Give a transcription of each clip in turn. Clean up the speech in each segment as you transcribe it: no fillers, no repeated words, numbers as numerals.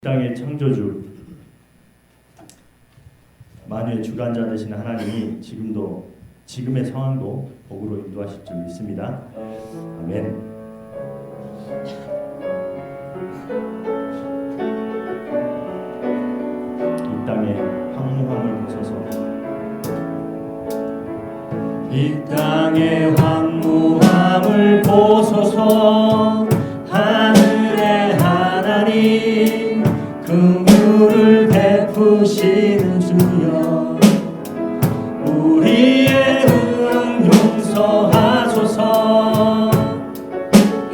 땅의 창조주, 만유의 주관자 되시는 하나님이 지금의 상황도 복으로 인도하실 줄 믿습니다. 아멘. 이 땅의 황무함을 보소서. 이 땅의 황무함을 보소서. 하늘의 하나님, 긍휼을 베푸시는 주여, 우리의 용서하소서.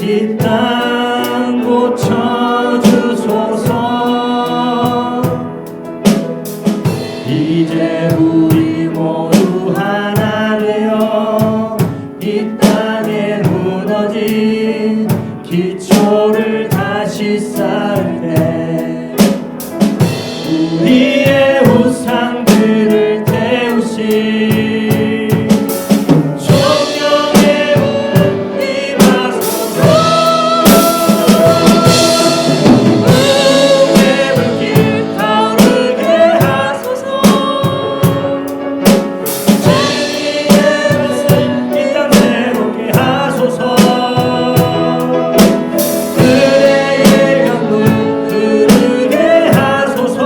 이 땅 고쳐주소서. 이제 우리 모두 하나 되어 이 땅에 무너진 기초를 다시 쌓을 때 우리의 우상들을 태우시 정령의 문 임하소서. 은혜의 불길 타오르게 하소서. 진리의 말씀 이 땅 새롭게 하소서. 은혜의 강물 흐르게 하소서.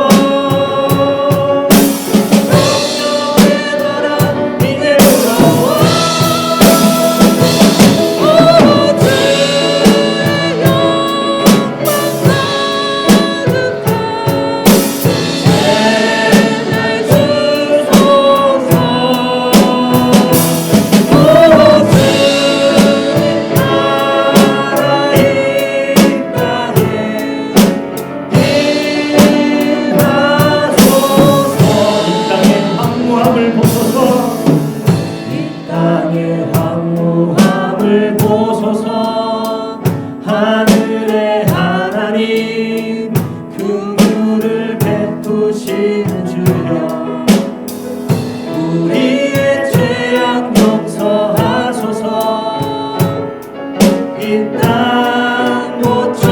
하늘의 하나님, 긍휼을 베푸시는 주여, 우리의 죄악 용서하소서. 이 땅 고쳐주소서.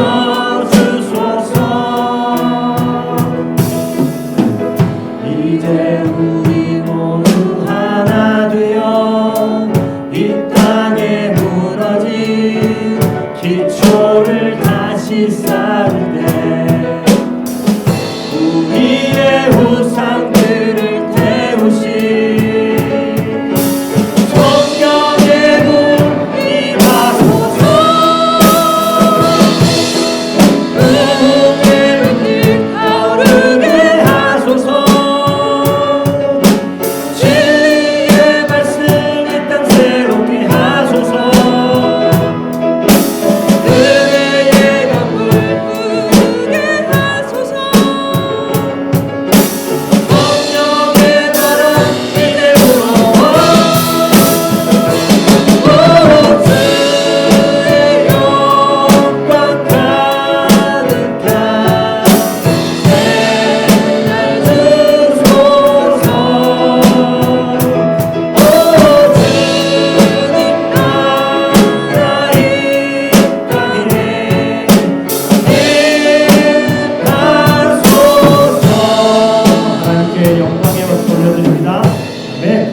이제 우리 모두 하나 되어 이 땅에 무너진 기초를 다시 쌓을 때 우리의 우상들을 태우시 성령의 문 임하소서. 은혜의 불길 타오르게 하소서. 진리의 말씀 이 땅 새롭게 하소서.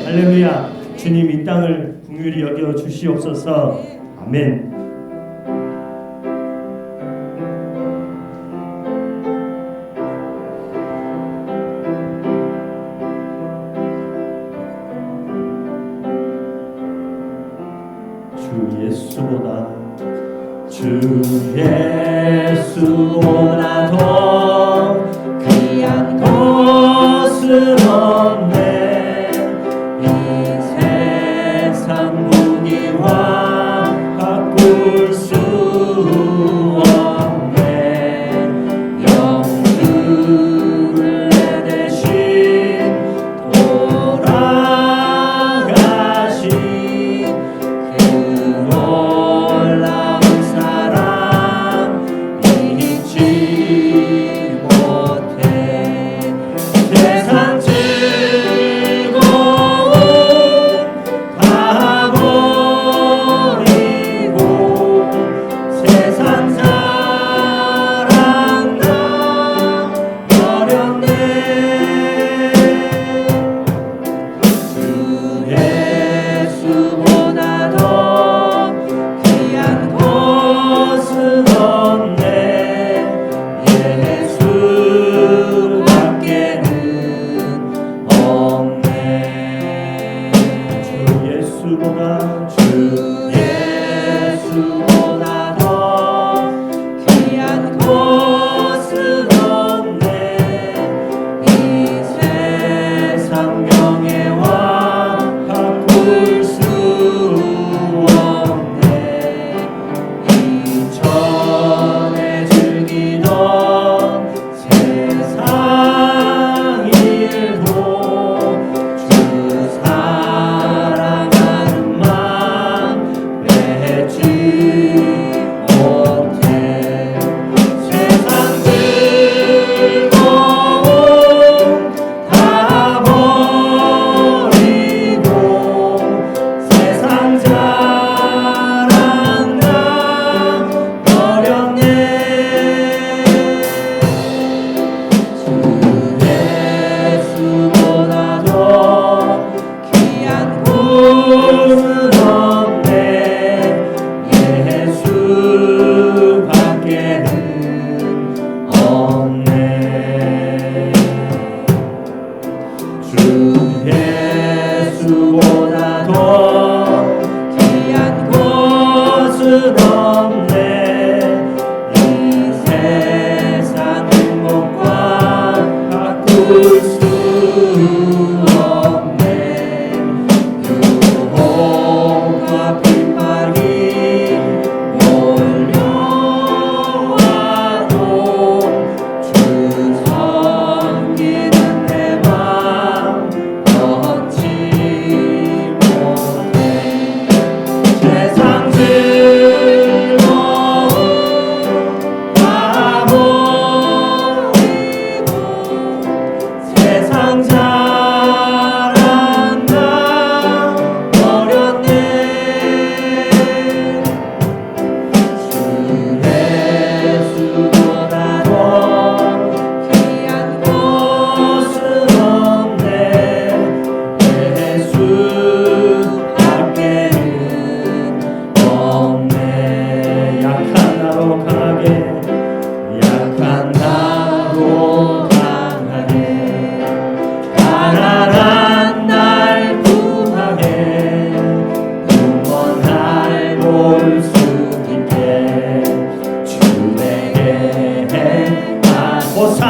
할렐루야. 주님 이 땅을 긍휼히 여겨 주시옵소서. 아멘. 주 예수보다 더 귀한 것은 없네. 무기와 바꿀 수 없네. 영주를 내 대신 돌아가신 그 놀라운 사랑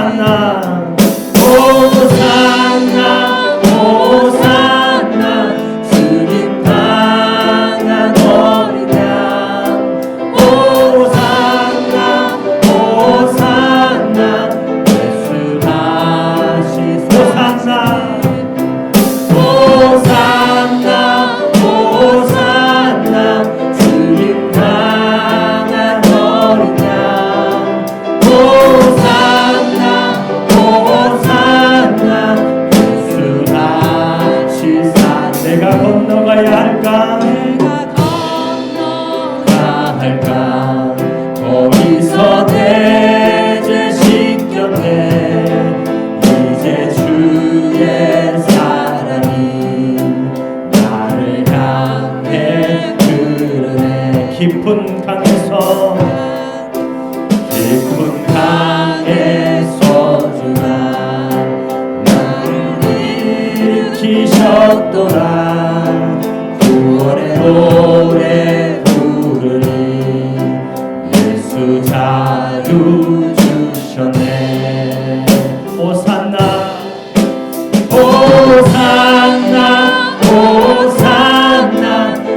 호산나 호산나 호산나 주님 강한 어린 양 호산나 호산나 예수 다시 호산나 호산나 호산나 주님 강한 어린 양 호산나 호산나 예수 다시 산 내가 건너가야 할까 할까 거기서 내 죄 씻겼네 이제 주의 사랑이 나를 향해 흐르네 깊은 강에서 주가 나를 일으키셨도다 구원의 노래 부르니 예수 자유 주셨네 호산나 호산나 호산나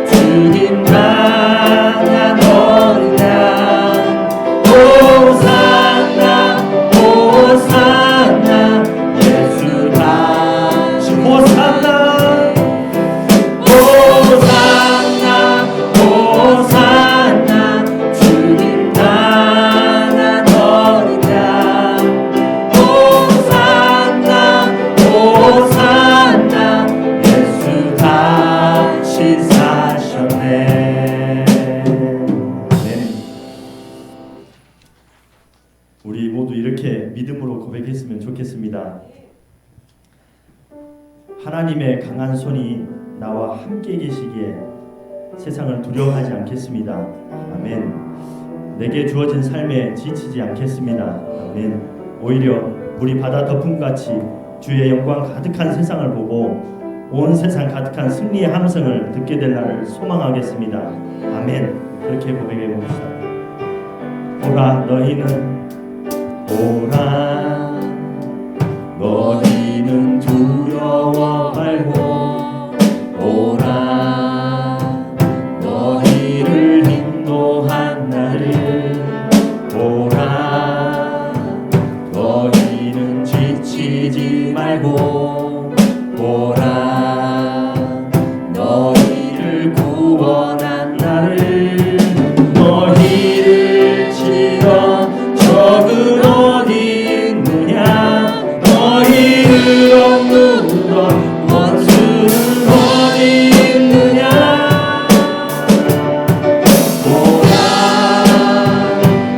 주님 강한 어린 양 호산나 호산나 예수 다시 호산나 호산나 호산나 주님 강한 어린 양 호산나 호산나 예수 다시 사셨네 우리 모두 이렇게 믿음으로 고백했으면 좋겠습니다. 하나님의 강한 손이 나와 함께 계시기에 세상을 두려워하지 않겠습니다. 아멘. 내게 주어진 삶에 지치지 않겠습니다. 아멘. 오히려 우리 바다 덮음같이 주의 영광 가득한 세상을 보고 온 세상 가득한 승리의 함성을 듣게 될 날을 소망하겠습니다. 아멘. 그렇게 고백해 봅시다. 보라 너희는 보라 너희는 두려워 말고 보라 너희를 인도한 나를 보라 너희는 지치지 말고 보라 너희를 구원한 나를 너희를 치던 적은 어디 있느냐 너희를 억누르던 원수는 어디 있느냐 보라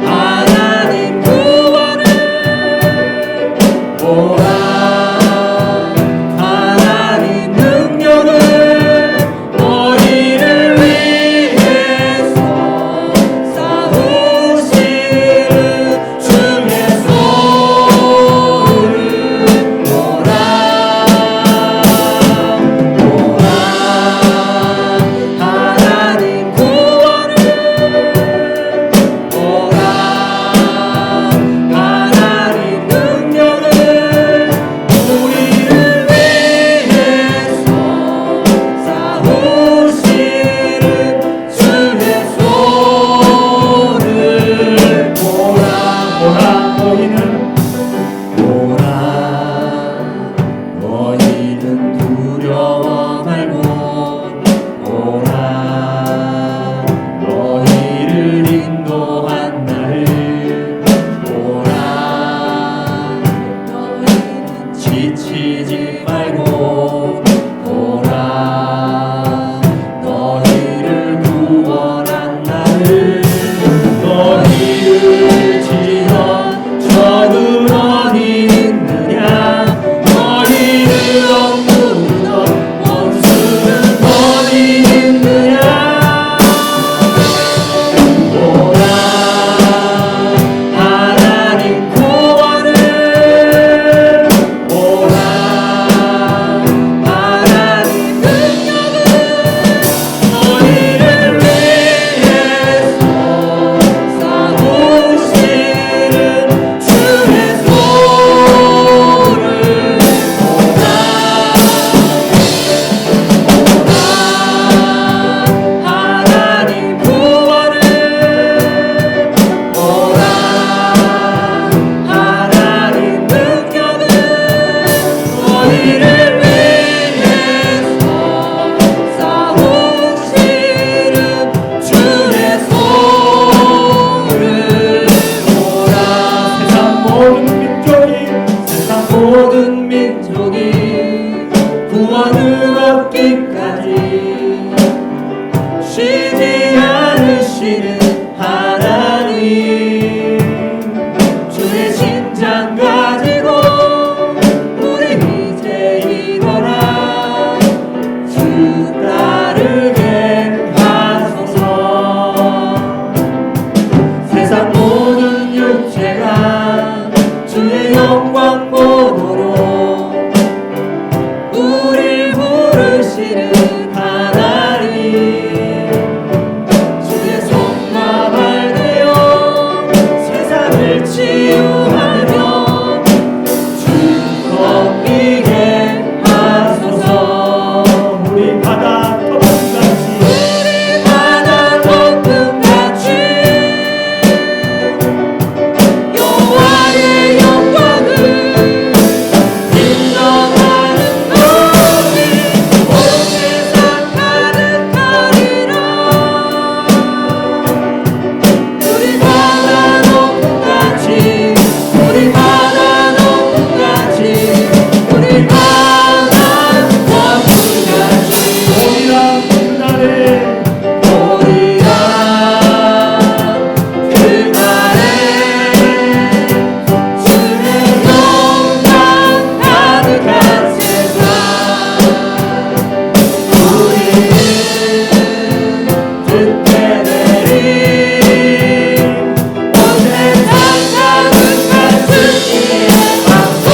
하나님 구원을 보라 하나님 민족이 구원을 얻기까지 쉬지 않으시는 하나님, 주의 심장 가지고 우리 이제 일어나 주 따르게 하소서. 세상 모든 육체가 주의 영광 보도록 우리 부르시는 하나님, 주의 손과 발 되어 세상을 치유하며 주 걷게 하소서. 우리 바다 덮음같이 우리 바다 덮음같이 여호와의 영광을 인정하는 것이 온 세상 가득하리라. 우리 바다 덮음같이 우리 바다 덮음같이 우리 바다 덮음같이 오리라 그날에 오리라 그날에 주의 영광 가득한 세상 우리는 듣게 되리. 온 세상 가득한 승리의 방송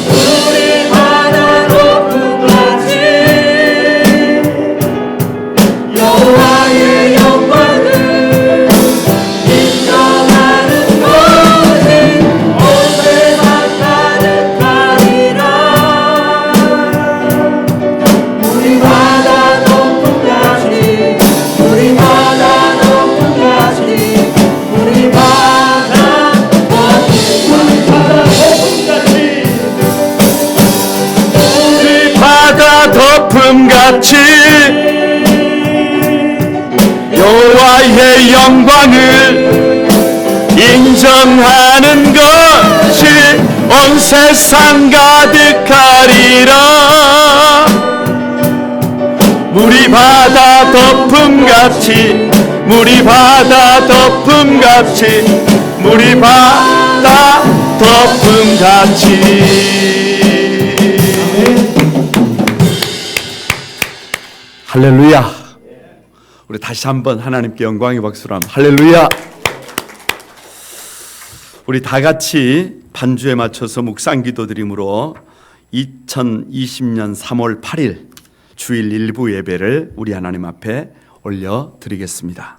우리 바다 높음같이 여호와의 영광을 인정하는 것이 온 세상 가득하리라. 우리 바다 높음같이 우리 바다 높음같이 우리 바다 높음같이 우리 바다 덮음같이 우리 바다 덮음같이 여호와의 영광을 인정하는 것이 온 세상 가득하리라. 우리 바다 덮음같이 우리 바다 덮음같이 우리 바다 덮음같이. 할렐루야. 우리 다시 한번 하나님께 영광의 박수로 한번 할렐루야. 우리 다 같이 반주에 맞춰서 묵상 기도 드림으로 2020년 3월 8일 주일 일부 예배를 우리 하나님 앞에 올려 드리겠습니다.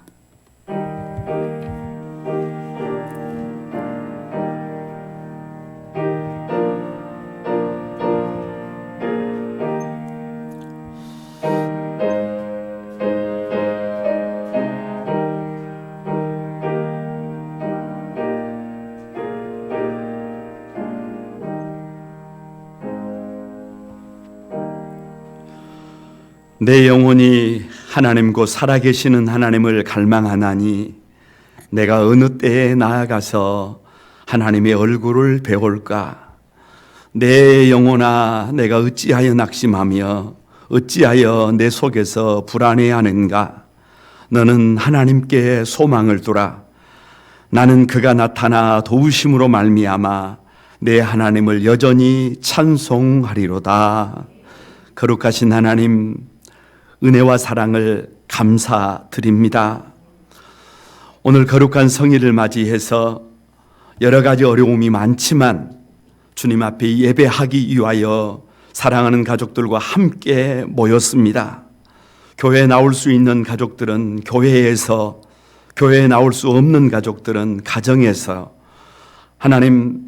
내 영혼이 하나님 곧 살아계시는 하나님을 갈망하나니 내가 어느 때에 나아가서 하나님의 얼굴을 배울까? 내 영혼아 내가 어찌하여 낙심하며 어찌하여 내 속에서 불안해하는가? 너는 하나님께 소망을 두라. 나는 그가 나타나 도우심으로 말미암아 내 하나님을 여전히 찬송하리로다. 거룩하신 하나님, 은혜와 사랑을 감사드립니다. 오늘 거룩한 성일을 맞이해서 여러 가지 어려움이 많지만 주님 앞에 예배하기 위하여 사랑하는 가족들과 함께 모였습니다. 교회에 나올 수 있는 가족들은 교회에서, 교회에 나올 수 없는 가족들은 가정에서 하나님,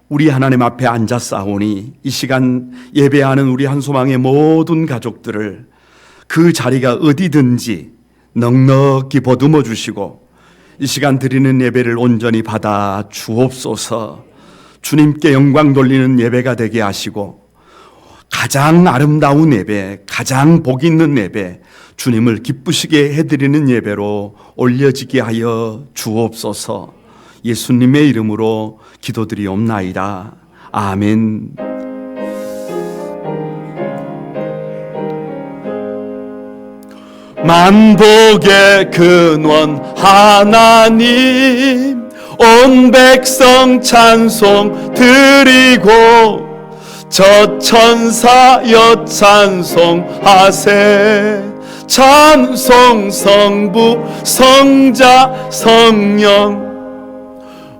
우리 하나님 앞에 앉았사오니 이 시간 예배하는 우리 한소망의 모든 가족들을 그 자리가 어디든지 넉넉히 보듬어 주시고 이 시간 드리는 예배를 온전히 받아 주옵소서. 주님께 영광 돌리는 예배가 되게 하시고 가장 아름다운 예배, 가장 복 있는 예배, 주님을 기쁘시게 해드리는 예배로 올려지게 하여 주옵소서. 예수님의 이름으로 기도드리옵나이다. 아멘. 만복의 근원 하나님, 온 백성 찬송 드리고 저 천사여 찬송하세. 찬송 성부 성자 성령,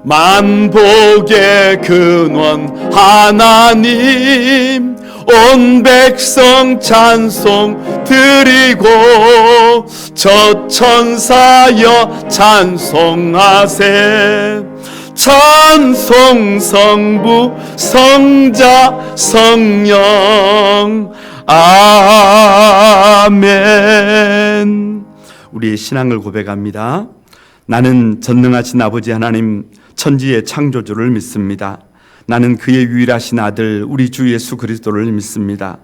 만복의 근원 하나님, 온 백성 찬송 드리고 저 천사여 찬송하세. 찬송 성부 성자 성령. 아멘. 우리의 신앙을 고백합니다. 나는 전능하신 아버지 하나님 천지의 창조주를 믿습니다. 나는 그의 유일하신 아들 우리 주 예수 그리스도를 믿습니다.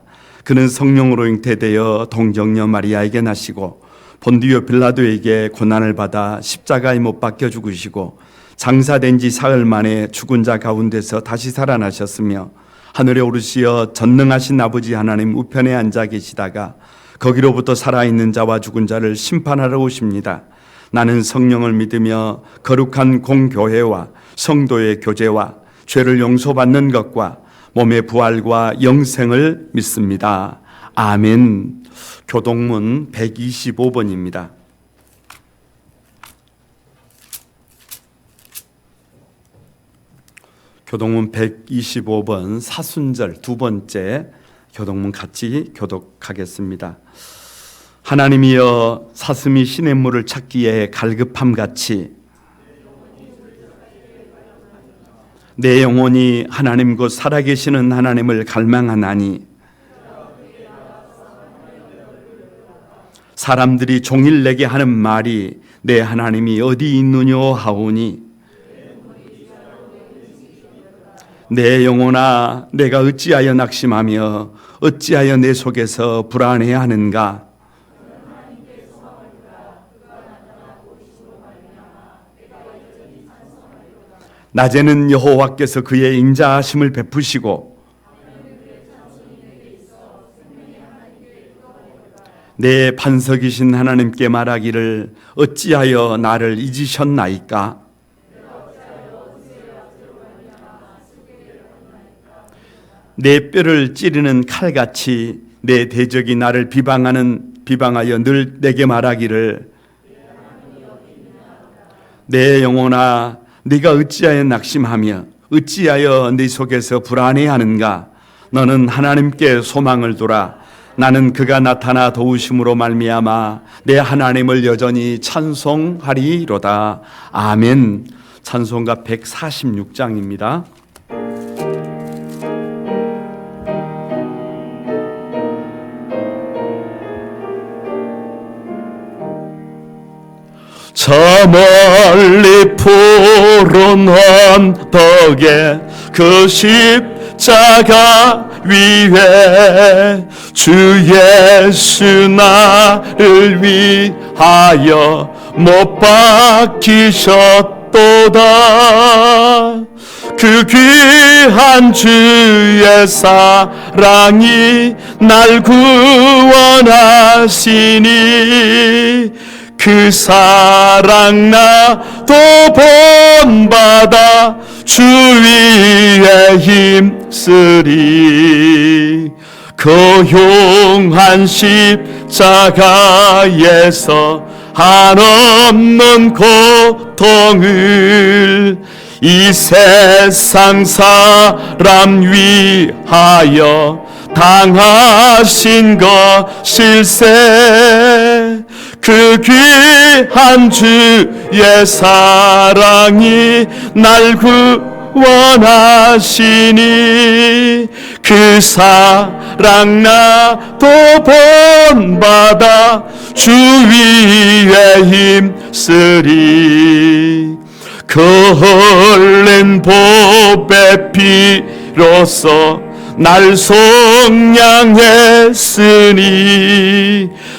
그는 성령으로 잉태되어 동정녀 마리아에게 나시고 본디오 빌라도에게 고난을 받아 십자가에 못 박혀 죽으시고 장사된 지 사흘 만에 죽은 자 가운데서 다시 살아나셨으며 하늘에 오르시어 전능하신 아버지 하나님 우편에 앉아 계시다가 거기로부터 살아있는 자와 죽은 자를 심판하러 오십니다. 나는 성령을 믿으며 거룩한 공교회와 성도의 교제와 죄를 용서받는 것과 몸의 부활과 영생을 믿습니다. 아멘. 교동문 125번입니다. 교동문 125번 사순절 두 번째 교동문 같이 교독하겠습니다. 하나님이여 사슴이 시냇물을 찾기에 갈급함같이 내 영혼이 하나님 곧 살아계시는 하나님을 갈망하나니 사람들이 종일 내게 하는 말이 내 하나님이 어디 있느뇨 하오니 내 영혼아 내가 어찌하여 낙심하며 어찌하여 내 속에서 불안해하는가. 낮에는 여호와께서 그의 인자하심을 베푸시고 내 반석이신 하나님께 말하기를 어찌하여 나를 잊으셨나이까. 내 뼈를 찌르는 칼같이 내 대적이 나를 비방하여 늘 내게 말하기를 내 영혼아 네가 어찌하여 낙심하며 어찌하여 네 속에서 불안해하는가. 너는 하나님께 소망을 두라. 나는 그가 나타나 도우심으로 말미암아 내 하나님을 여전히 찬송하리로다. 아멘. 찬송가 146장입니다. 저 멀리 푸른 언덕에 그 십자가 위에 주 예수 나를 위하여 못 박히셨도다. 그 귀한 주의 사랑이 날 구원하시니 그 사랑 나도 본받아 주 위에 힘쓰리. 고용한 십자가에서 한없는 고통을 이 세상 사람 위하여 당하신 것일세. 그 귀한 주의 사랑이 날 구원하시니 그 사랑 나도 본받아 주 위에 힘쓰리. 그 흘린 보배 피로써 날 속량했으니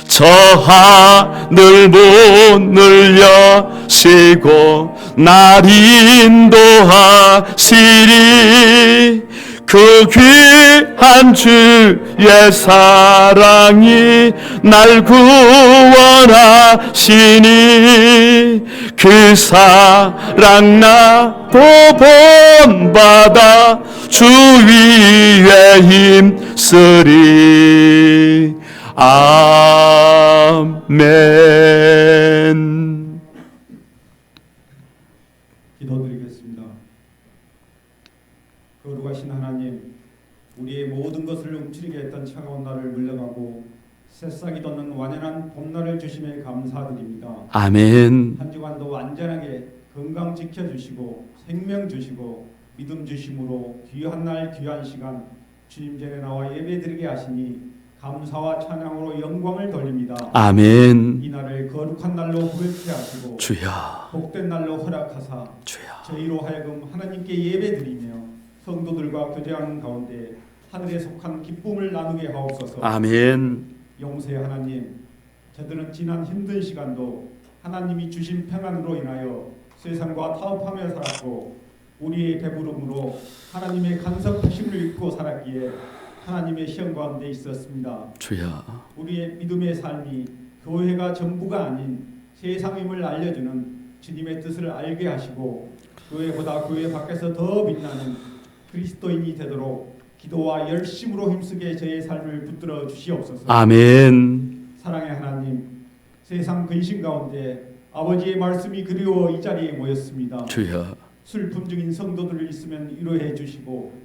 저 하늘 문을 여시고 날 인도하시리. 그 귀한 주의 사랑이 날 구원하시니 그 사랑 나도 본받아 주 위에 힘쓰리. 아멘. 기도드리겠습니다. 거룩하신 하나님, 우리의 모든 것을 움츠리게 했던 차가운 날을 물러가고 새싹이 돋는 완연한 봄날을 주심에 감사드립니다. 아멘. 한 주간도 완전하게 건강 지켜주시고 생명 주시고 믿음 주심으로 귀한 날 귀한 시간 주님 전에 나와 예배드리게 하시니 감사와 찬양으로 영광을 돌립니다. 아멘. 이 날을 거룩한 날로 부르게 하시고 주여, 복된 날로 허락하사 주여. 저희로 하여금 하나님께 예배드리며 성도들과 교제하는 가운데 하늘에 속한 기쁨을 나누게 하옵소서. 아멘. 영세 하나님, 저들은 지난 힘든 시간도 하나님이 주신 평안으로 인하여 세상과 타협하며 살았고 우리의 배부름으로 하나님의 간섭하심을 잊고 살았기에 하나님의 시험 가운데 있었습니다. 주여. 우리의 믿음의 삶이 교회가 전부가 아닌 세상임을 알려주는 주님의 뜻을 알게 하시고 교회보다 교회 밖에서 더 빛나는 그리스도인이 되도록 기도와 열심으로 힘쓰게 저의 삶을 붙들어 주시옵소서. 아멘. 사랑의 하나님, 세상 근심 가운데 아버지의 말씀이 그리워 이 자리에 모였습니다. 주여. 슬픔 중인 성도들 있으면 위로해 주시고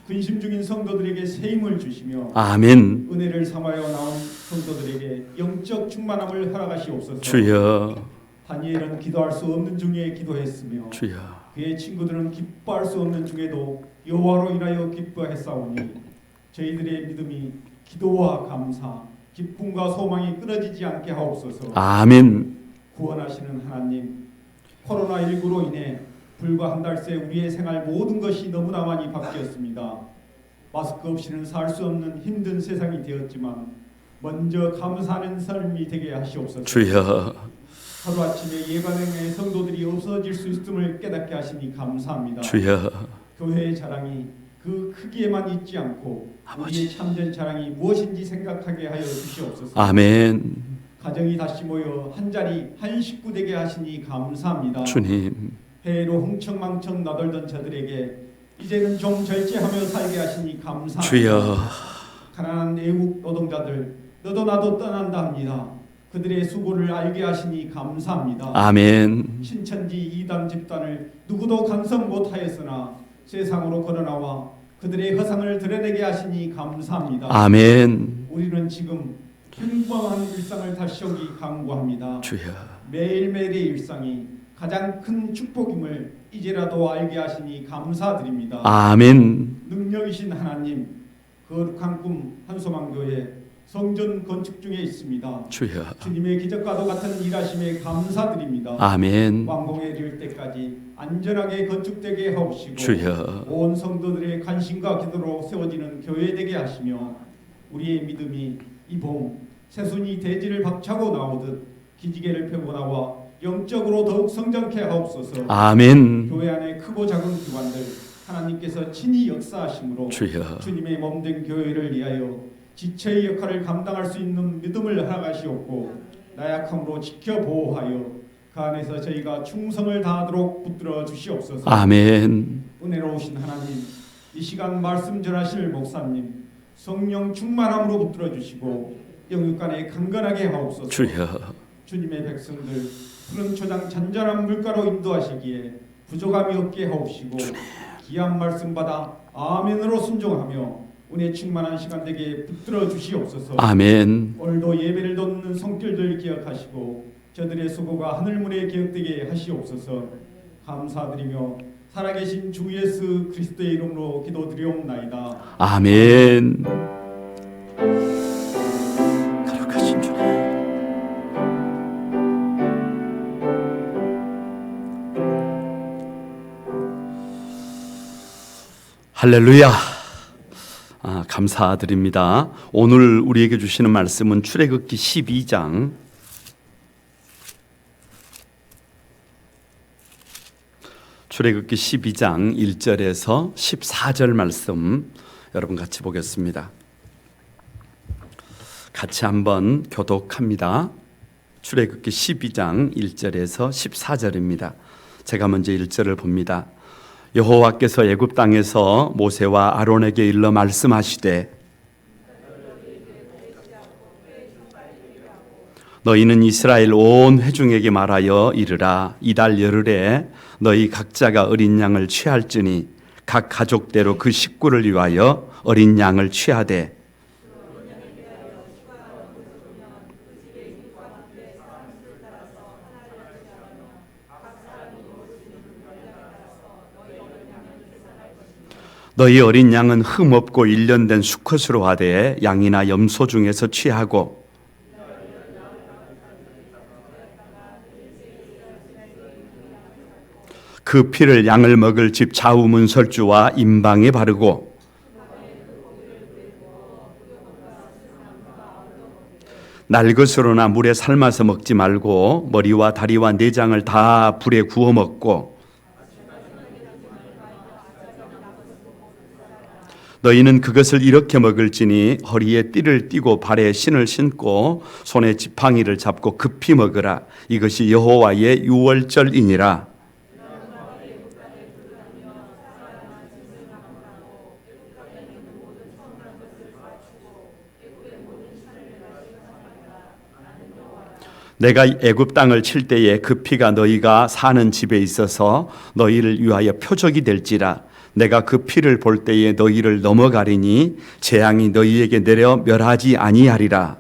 근심 중인 성도들에게 새 힘을 주시며 아멘. 은혜를 삼하여 나온 성도들에게 영적 충만함을 허락하시옵소서. 주여. 다니엘은 기도할 수 없는 중에 기도했으며 주여. 그의 친구들은 기뻐할 수 없는 중에도 여호와로 인하여 기뻐했사오니 저희들의 믿음이 기도와 감사, 기쁨과 소망이 끊어지지 않게 하옵소서. 아멘. 구원하시는 하나님, 코로나19로 인해 불과 한 달 새 우리의 생활 모든 것이 너무나 많이 바뀌었습니다. 마스크 없이는 살 수 없는 힘든 세상이 되었지만 먼저 감사하는 삶이 되게 하시옵소서. 주여. 하루아침에 예반행의 성도들이 없어질 수 있음을 깨닫게 하시니 감사합니다. 주여. 교회의 자랑이 그 크기에만 있지 않고 아버지. 우리의 참된 자랑이 무엇인지 생각하게 하여 주시옵소서. 아멘. 가정이 다시 모여 한자리 한 식구 되게 하시니 감사합니다. 주님. 해로 흥청망청 나돌던 저들에게 이제는 좀 절제하며 살게 하시니 감사합니다. 주여. 가난한 애국 노동자들 너도 나도 떠난다 합니다. 그들의 수고를 알게 하시니 감사합니다. 아멘. 신천지 이단 집단을 누구도 간섭 못하였으나 세상으로 걸어나와 그들의 허상을 드러내게 하시니 감사합니다. 아멘. 우리는 지금 평범한 일상을 다시 오기 강구합니다. 주여. 매일매일의 일상이 가장 큰 축복임을 이제라도 알게 하시니 감사드립니다. 아멘. 능력이신 하나님, 거룩한 꿈 한소망교회 성전 건축 중에 있습니다. 주여. 주님의 기적과도 같은 일하심에 감사드립니다. 아멘. 완공에 이를 때까지 안전하게 건축되게 하옵시고 주여. 온 성도들의 관심과 기도로 세워지는 교회 되게 하시며 우리의 믿음이 이 봄 새순이 대지를 박차고 나오듯 기지개를 펴고 나와 영적으로 더욱 성장케 하옵소서. 아멘. 교회 안에 크고 작은 기관들 하나님께서 친히 역사하심으로 주여. 주님의 몸된 교회를 위하여 지체의 역할을 감당할 수 있는 믿음을 허락하시옵고 나약함으로 지켜 보호하여 그 안에서 저희가 충성을 다하도록 붙들어 주시옵소서. 아멘. 은혜로우신 하나님, 이 시간 말씀 전하실 목사님 성령 충만함으로 붙들어 주시고 영육간에 강건하게 하옵소서. 주여. 주님의 백성들 푸른 초장 잔잔한 물가로 인도하시기에 부족함이 없게 하옵시고 귀한 말씀 받아 아멘으로 순종하며 은혜 충만한 시간 되게 붙들어 주시옵소서. 아멘. 오늘도 예배를 돕는 손길들 기억하시고 저들의 수고가 하늘문에 기억되게 하시옵소서. 감사드리며 살아계신 주 예수 그리스도의 이름으로 기도드리옵나이다. 아멘. 거룩하신 주님. 할렐루야. 감사드립니다. 오늘 우리에게 주시는 말씀은 출애굽기 12장 출애굽기 12장 1절에서 14절 말씀 여러분 같이 보겠습니다. 같이 한번 교독합니다. 출애굽기 12장 1절에서 14절입니다. 제가 먼저 1절을 봅니다. 여호와께서 애굽 땅에서 모세와 아론에게 일러 말씀하시되 너희는 이스라엘 온 회중에게 말하여 이르라. 이달 열흘에 너희 각자가 어린 양을 취할지니 각 가족대로 그 식구를 위하여 어린 양을 취하되 너희 어린 양은 흠없고 일련된 수컷으로 하되 양이나 염소 중에서 취하고 그 피를 양을 먹을 집 좌우문설주와 임방에 바르고 날 것으로나 물에 삶아서 먹지 말고 머리와 다리와 내장을 다 불에 구워 먹고 너희는 그것을 이렇게 먹을지니 허리에 띠를 띠고 발에 신을 신고 손에 지팡이를 잡고 급히 먹으라. 이것이 여호와의 유월절이니라. 내가 애굽 땅을 칠 때에 그 피가 너희가 사는 집에 있어서 너희를 위하여 표적이 될지라. 내가 그 피를 볼 때에 너희를 넘어가리니 재앙이 너희에게 내려 멸하지 아니하리라.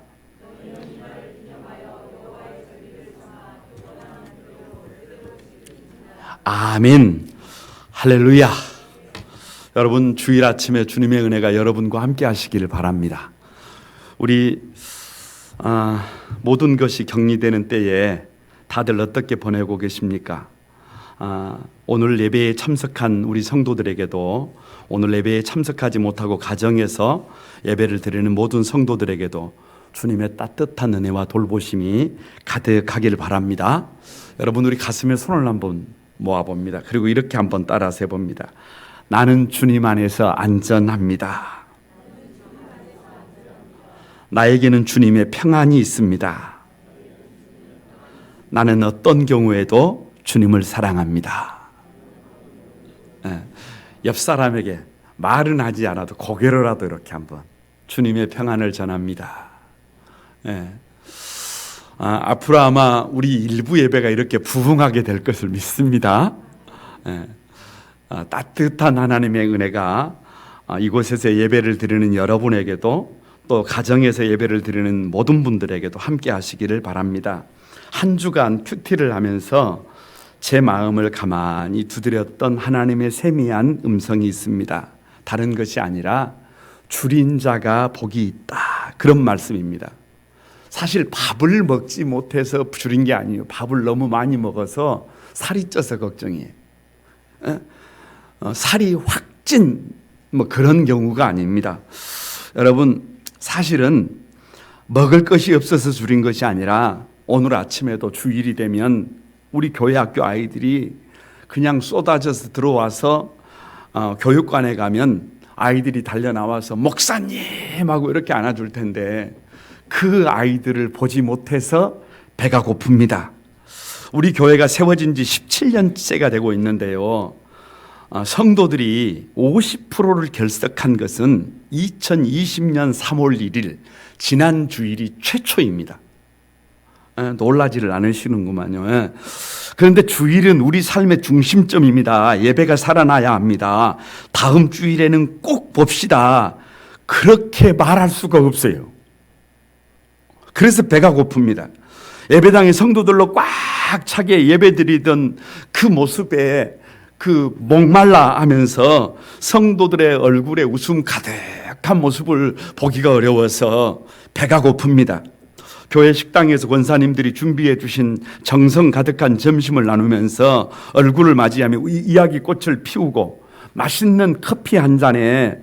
아멘. 할렐루야. 여러분 주일 아침에 주님의 은혜가 여러분과 함께 하시기를 바랍니다. 우리 모든 것이 격리되는 때에 다들 어떻게 보내고 계십니까? 오늘 예배에 참석한 우리 성도들에게도 오늘 예배에 참석하지 못하고 가정에서 예배를 드리는 모든 성도들에게도 주님의 따뜻한 은혜와 돌보심이 가득하기를 바랍니다. 여러분 우리 가슴에 손을 한번 모아봅니다. 그리고 이렇게 한번 따라서 해봅니다. 나는 주님 안에서 안전합니다. 나에게는 주님의 평안이 있습니다. 나는 어떤 경우에도 주님을 사랑합니다. 옆 사람에게 말은 하지 않아도 고개로라도 이렇게 한번 주님의 평안을 전합니다. 앞으로 아마 우리 일부 예배가 이렇게 부흥하게 될 것을 믿습니다. 따뜻한 하나님의 은혜가 이곳에서 예배를 드리는 여러분에게도 또 가정에서 예배를 드리는 모든 분들에게도 함께 하시기를 바랍니다. 한 주간 큐티를 하면서 제 마음을 가만히 두드렸던 하나님의 세미한 음성이 있습니다. 다른 것이 아니라 줄인 자가 복이 있다. 그런 말씀입니다. 사실 밥을 먹지 못해서 줄인 게 아니에요. 밥을 너무 많이 먹어서 살이 쪄서 걱정이에요. 살이 확 찐 그런 경우가 아닙니다. 여러분 사실은 먹을 것이 없어서 줄인 것이 아니라 오늘 아침에도 주일이 되면 우리 교회 학교 아이들이 그냥 쏟아져서 들어와서 교육관에 가면 아이들이 달려나와서 목사님 하고 이렇게 안아줄 텐데 그 아이들을 보지 못해서 배가 고픕니다. 우리 교회가 세워진 지 17년째가 되고 있는데요. 성도들이 50%를 결석한 것은 2020년 3월 1일 지난 주일이 최초입니다. 놀라지를 않으시는구만요. 그런데 주일은 우리 삶의 중심점입니다. 예배가 살아나야 합니다. 다음 주일에는 꼭 봅시다. 그렇게 말할 수가 없어요. 그래서 배가 고픕니다. 예배당에 성도들로 꽉 차게 예배드리던 그 모습에 그 목말라 하면서 성도들의 얼굴에 웃음 가득한 모습을 보기가 어려워서 배가 고픕니다. 교회 식당에서 권사님들이 준비해 주신 정성 가득한 점심을 나누면서 얼굴을 맞이하며 이야기꽃을 피우고 맛있는 커피 한 잔에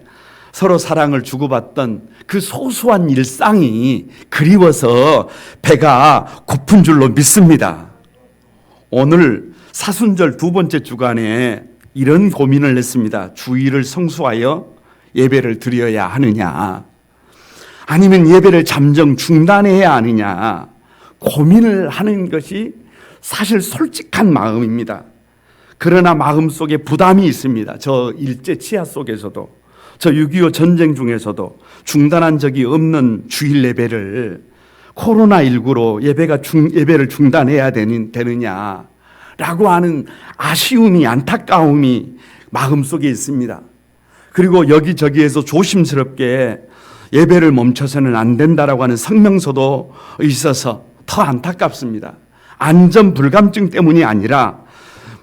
서로 사랑을 주고받던 그 소소한 일상이 그리워서 배가 고픈 줄로 믿습니다. 오늘 사순절 두 번째 주간에 이런 고민을 했습니다. 주일을 성수하여 예배를 드려야 하느냐, 아니면 예배를 잠정 중단해야 하느냐 고민을 하는 것이 사실 솔직한 마음입니다. 그러나 마음속에 부담이 있습니다. 저 일제 치하 속에서도, 저 6.25 전쟁 중에서도 중단한 적이 없는 주일 예배를 코로나19로 예배를 중단해야 되느냐라고 하는 아쉬움이, 안타까움이 마음속에 있습니다. 그리고 여기저기에서 조심스럽게 예배를 멈춰서는 안 된다라고 하는 성명서도 있어서 더 안타깝습니다. 안전 불감증 때문이 아니라,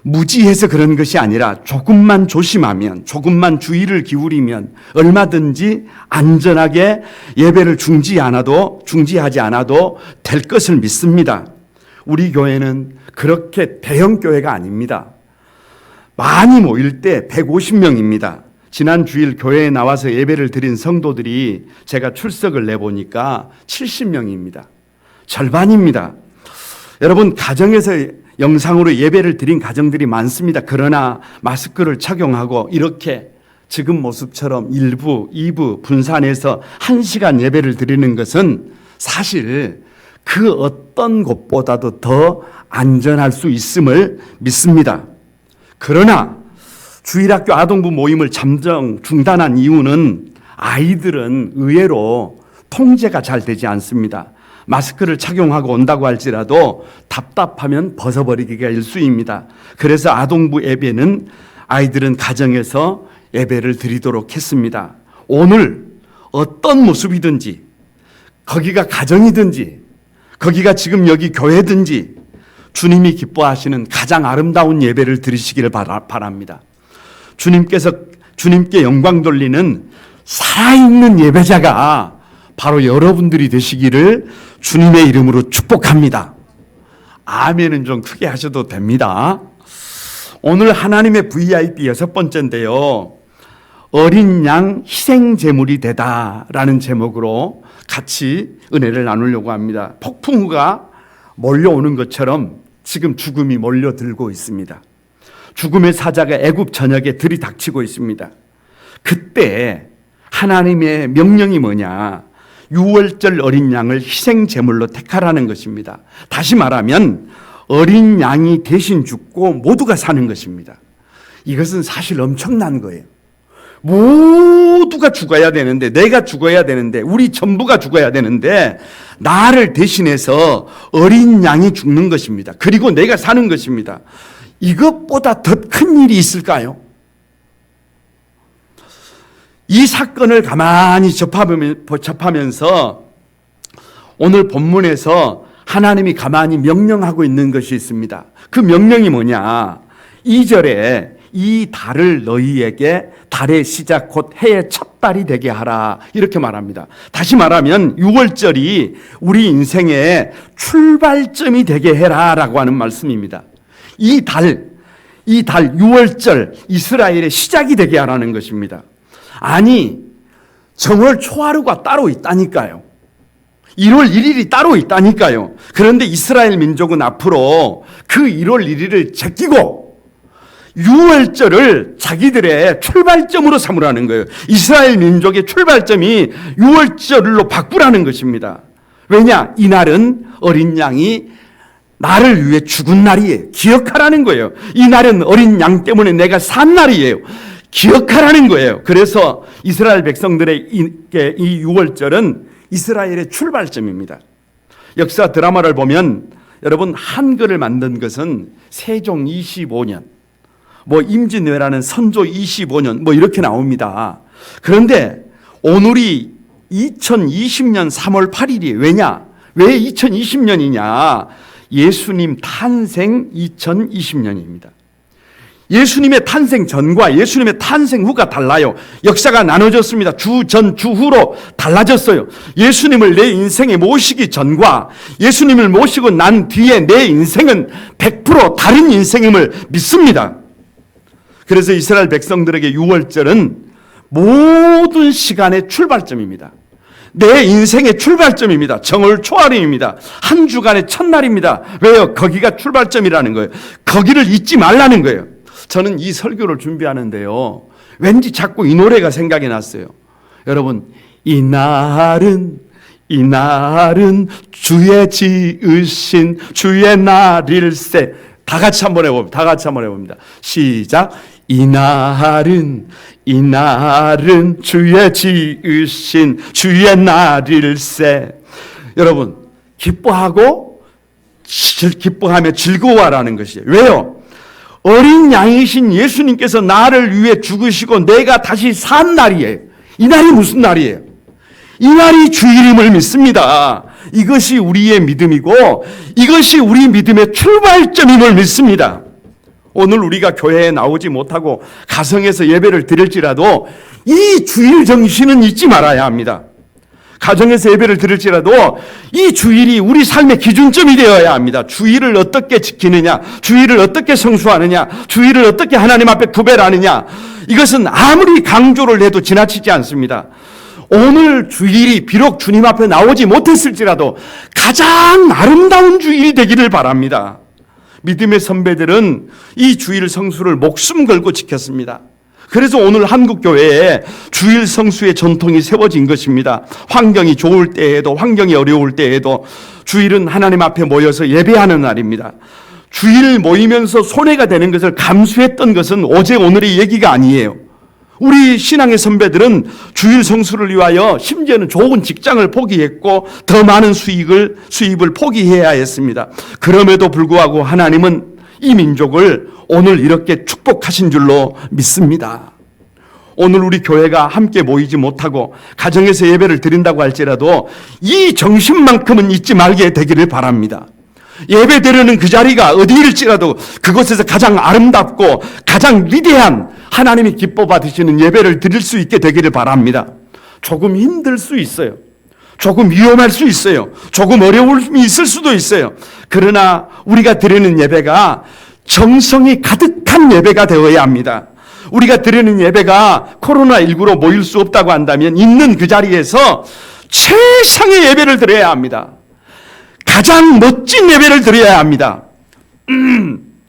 무지해서 그런 것이 아니라 조금만 조심하면, 조금만 주의를 기울이면 얼마든지 안전하게 예배를 중지하지 않아도 될 것을 믿습니다. 우리 교회는 그렇게 대형 교회가 아닙니다. 많이 모일 때 150명입니다. 지난 주일 교회에 나와서 예배를 드린 성도들이 제가 출석을 내보니까 70명입니다. 절반입니다. 여러분, 가정에서 영상으로 예배를 드린 가정들이 많습니다. 그러나 마스크를 착용하고 이렇게 지금 모습처럼 1부, 2부 분산해서 1시간 예배를 드리는 것은 사실 그 어떤 곳보다도 더 안전할 수 있음을 믿습니다. 그러나 주일학교 아동부 모임을 잠정 중단한 이유는 아이들은 의외로 통제가 잘 되지 않습니다. 마스크를 착용하고 온다고 할지라도 답답하면 벗어버리기가 일쑤입니다. 그래서 아동부 예배는 아이들은 가정에서 예배를 드리도록 했습니다. 오늘 어떤 모습이든지, 거기가 가정이든지, 거기가 지금 여기 교회든지 주님이 기뻐하시는 가장 아름다운 예배를 드리시기를 바랍니다. 주님께 영광 돌리는 살아있는 예배자가 바로 여러분들이 되시기를 주님의 이름으로 축복합니다. 아멘은 좀 크게 하셔도 됩니다. 오늘 하나님의 VIP 6번째인데요. 어린 양 희생 제물이 되다라는 제목으로 같이 은혜를 나누려고 합니다. 폭풍우가 몰려오는 것처럼 지금 죽음이 몰려들고 있습니다. 죽음의 사자가 애굽 전역에 들이닥치고 있습니다. 그때 하나님의 명령이 뭐냐? 6월절 어린 양을 희생 제물로 택하라는 것입니다. 다시 말하면 어린 양이 대신 죽고 모두가 사는 것입니다. 이것은 사실 엄청난 거예요. 모두가 죽어야 되는데, 내가 죽어야 되는데, 우리 전부가 죽어야 되는데 나를 대신해서 어린 양이 죽는 것입니다. 그리고 내가 사는 것입니다. 이것보다 더 큰 일이 있을까요? 이 사건을 가만히 접하면서 오늘 본문에서 하나님이 가만히 명령하고 있는 것이 있습니다. 그 명령이 뭐냐? 2절에 이 달을 너희에게 달의 시작 곧 해의 첫 달이 되게 하라, 이렇게 말합니다. 다시 말하면 6월절이 우리 인생의 출발점이 되게 해라 라고 하는 말씀입니다. 이 달 6월절 이스라엘의 시작이 되게 하라는 것입니다. 아니, 정월 초하루가 따로 있다니까요. 1월 1일이 따로 있다니까요. 그런데 이스라엘 민족은 앞으로 그 1월 1일을 제끼고 6월절을 자기들의 출발점으로 삼으라는 거예요. 이스라엘 민족의 출발점이 6월절로 바꾸라는 것입니다. 왜냐? 이날은 어린 양이 나를 위해 죽은 날이에요. 기억하라는 거예요. 이 날은 어린 양 때문에 내가 산 날이에요. 기억하라는 거예요. 그래서 이스라엘 백성들의 이 6월절은 이스라엘의 출발점입니다. 역사 드라마를 보면 여러분, 한글을 만든 것은 세종 25년, 임진왜란은 선조 25년 이렇게 나옵니다. 그런데 오늘이 2020년 3월 8일이에요. 왜냐? 왜 2020년이냐? 예수님 탄생 2020년입니다. 예수님의 탄생 전과 예수님의 탄생 후가 달라요. 역사가 나눠졌습니다. 주 전, 주 후로 달라졌어요. 예수님을 내 인생에 모시기 전과 예수님을 모시고 난 뒤에 내 인생은 100% 다른 인생임을 믿습니다. 그래서 이스라엘 백성들에게 6월절은 모든 시간의 출발점입니다. 내 인생의 출발점입니다. 정월 초하루입니다. 한 주간의 첫날입니다. 왜요? 거기가 출발점이라는 거예요. 거기를 잊지 말라는 거예요. 저는 이 설교를 준비하는데요, 왠지 자꾸 이 노래가 생각이 났어요. 여러분, 이날은 주의 지으신 주의 날일세. 다 같이 한번 해봅니다. 시작. 이날은 주의 지으신 주의 날일세. 여러분, 기뻐하며 즐거워하라는 것이에요. 왜요? 어린 양이신 예수님께서 나를 위해 죽으시고 내가 다시 산 날이에요. 이 날이 무슨 날이에요? 이 날이 주일임을 믿습니다. 이것이 우리의 믿음이고 이것이 우리 믿음의 출발점임을 믿습니다. 오늘 우리가 교회에 나오지 못하고 가정에서 예배를 드릴지라도 이 주일 정신은 잊지 말아야 합니다. 가정에서 예배를 드릴지라도 이 주일이 우리 삶의 기준점이 되어야 합니다. 주일을 어떻게 지키느냐, 주일을 어떻게 성수하느냐, 주일을 어떻게 하나님 앞에 구별하느냐, 이것은 아무리 강조를 해도 지나치지 않습니다. 오늘 주일이 비록 주님 앞에 나오지 못했을지라도 가장 아름다운 주일이 되기를 바랍니다. 믿음의 선배들은 이 주일 성수를 목숨 걸고 지켰습니다. 그래서 오늘 한국교회에 주일 성수의 전통이 세워진 것입니다. 환경이 좋을 때에도 환경이 어려울 때에도 주일은 하나님 앞에 모여서 예배하는 날입니다. 주일 모이면서 손해가 되는 것을 감수했던 것은 어제 오늘의 얘기가 아니에요. 우리 신앙의 선배들은 주일 성수를 위하여 심지어는 좋은 직장을 포기했고 더 많은 수입을 포기해야 했습니다. 그럼에도 불구하고 하나님은 이 민족을 오늘 이렇게 축복하신 줄로 믿습니다. 오늘 우리 교회가 함께 모이지 못하고 가정에서 예배를 드린다고 할지라도 이 정신만큼은 잊지 말게 되기를 바랍니다. 예배 드리는 그 자리가 어디일지라도 그곳에서 가장 아름답고 가장 위대한 하나님이 기뻐 받으시는 예배를 드릴 수 있게 되기를 바랍니다. 조금 힘들 수 있어요. 조금 위험할 수 있어요. 조금 어려움이 있을 수도 있어요. 그러나 우리가 드리는 예배가 정성이 가득한 예배가 되어야 합니다. 우리가 드리는 예배가 코로나19로 모일 수 없다고 한다면 있는 그 자리에서 최상의 예배를 드려야 합니다. 가장 멋진 예배를 드려야 합니다.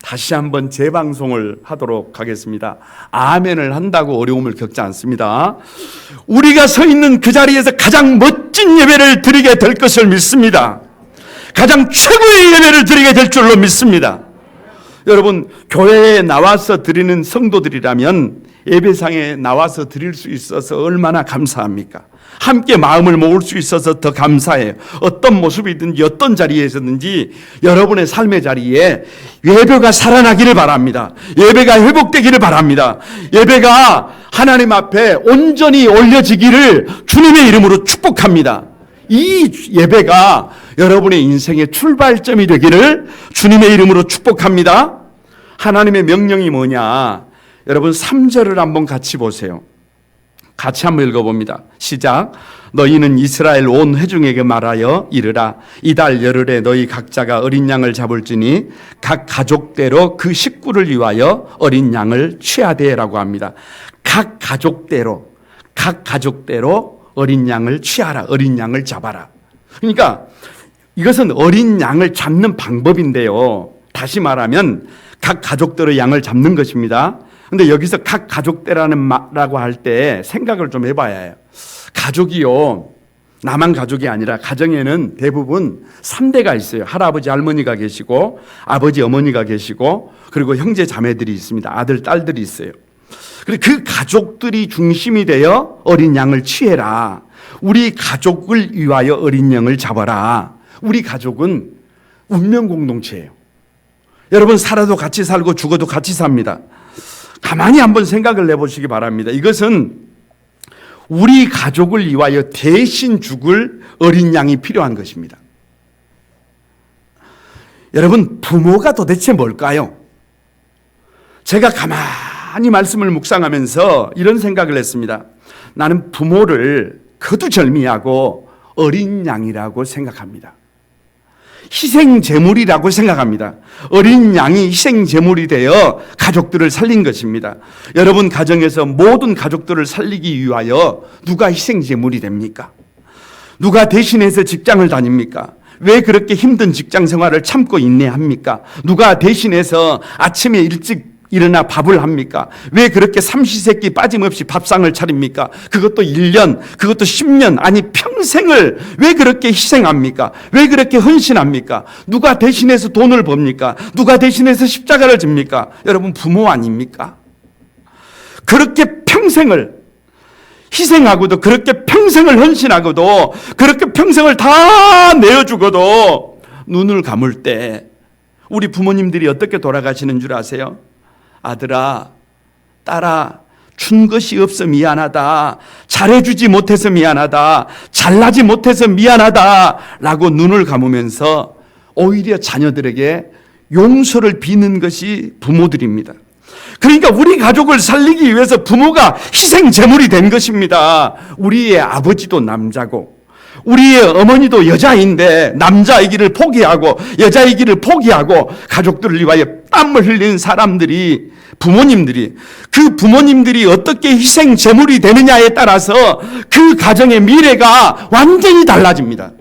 다시 한번 재방송을 하도록 하겠습니다. 아멘을 한다고 어려움을 겪지 않습니다. 우리가 서 있는 그 자리에서 가장 멋진 예배를 드리게 될 것을 믿습니다. 가장 최고의 예배를 드리게 될 줄로 믿습니다. 여러분, 교회에 나와서 드리는 성도들이라면 예배상에 나와서 드릴 수 있어서 얼마나 감사합니까? 함께 마음을 모을 수 있어서 더 감사해요. 어떤 모습이든지 어떤 자리에서든지 여러분의 삶의 자리에 예배가 살아나기를 바랍니다. 예배가 회복되기를 바랍니다. 예배가 하나님 앞에 온전히 올려지기를 주님의 이름으로 축복합니다. 이 예배가 여러분의 인생의 출발점이 되기를 주님의 이름으로 축복합니다. 하나님의 명령이 뭐냐? 여러분 3절을 한번 같이 보세요. 같이 한번 읽어봅니다. 시작. 너희는 이스라엘 온 회중에게 말하여 이르라. 이달 열흘에 너희 각자가 어린 양을 잡을지니 각 가족대로 그 식구를 위하여 어린 양을 취하되라고 합니다. 각 가족대로 어린 양을 취하라. 어린 양을 잡아라. 그러니까 이것은 어린 양을 잡는 방법인데요. 다시 말하면 각 가족대로 양을 잡는 것입니다. 근데 여기서 각 가족대라는 말라고 할 때 생각을 좀 해봐야 해요. 가족이요, 나만 가족이 아니라 가정에는 대부분 3대가 있어요. 할아버지 할머니가 계시고 아버지 어머니가 계시고 그리고 형제 자매들이 있습니다. 아들 딸들이 있어요. 그리고 그 가족들이 중심이 되어 어린 양을 취해라. 우리 가족을 위하여 어린 양을 잡아라. 우리 가족은 운명 공동체예요. 여러분, 살아도 같이 살고 죽어도 같이 삽니다. 가만히 한번 생각을 해보시기 바랍니다. 이것은 우리 가족을 위하여 대신 죽을 어린 양이 필요한 것입니다. 여러분, 부모가 도대체 뭘까요? 제가 가만히 말씀을 묵상하면서 이런 생각을 했습니다. 나는 부모를 거두절미하고 어린 양이라고 생각합니다. 희생제물이라고 생각합니다. 어린 양이 희생제물이 되어 가족들을 살린 것입니다. 여러분 가정에서 모든 가족들을 살리기 위하여 누가 희생제물이 됩니까? 누가 대신해서 직장을 다닙니까? 왜 그렇게 힘든 직장 생활을 참고 인내합니까? 누가 대신해서 아침에 일찍 일어나 밥을 합니까? 왜 그렇게 삼시세끼 빠짐없이 밥상을 차립니까? 그것도 1년, 그것도 10년, 아니 평생을 왜 그렇게 희생합니까? 왜 그렇게 헌신합니까? 누가 대신해서 돈을 법니까? 누가 대신해서 십자가를 집니까? 여러분, 부모 아닙니까? 그렇게 평생을 희생하고도, 그렇게 평생을 헌신하고도, 그렇게 평생을 다 내어주고도 눈을 감을 때 우리 부모님들이 어떻게 돌아가시는 줄 아세요? 아들아, 딸아, 준 것이 없어 미안하다. 잘해주지 못해서 미안하다. 잘나지 못해서 미안하다. 라고 눈을 감으면서 오히려 자녀들에게 용서를 비는 것이 부모들입니다. 그러니까 우리 가족을 살리기 위해서 부모가 희생 제물이 된 것입니다. 우리의 아버지도 남자고 우리의 어머니도 여자인데 남자이기를 포기하고 여자이기를 포기하고 가족들을 위하여 땀을 흘리는 사람들이, 부모님들이, 그 부모님들이 어떻게 희생 제물이 되느냐에 따라서 그 가정의 미래가 완전히 달라집니다.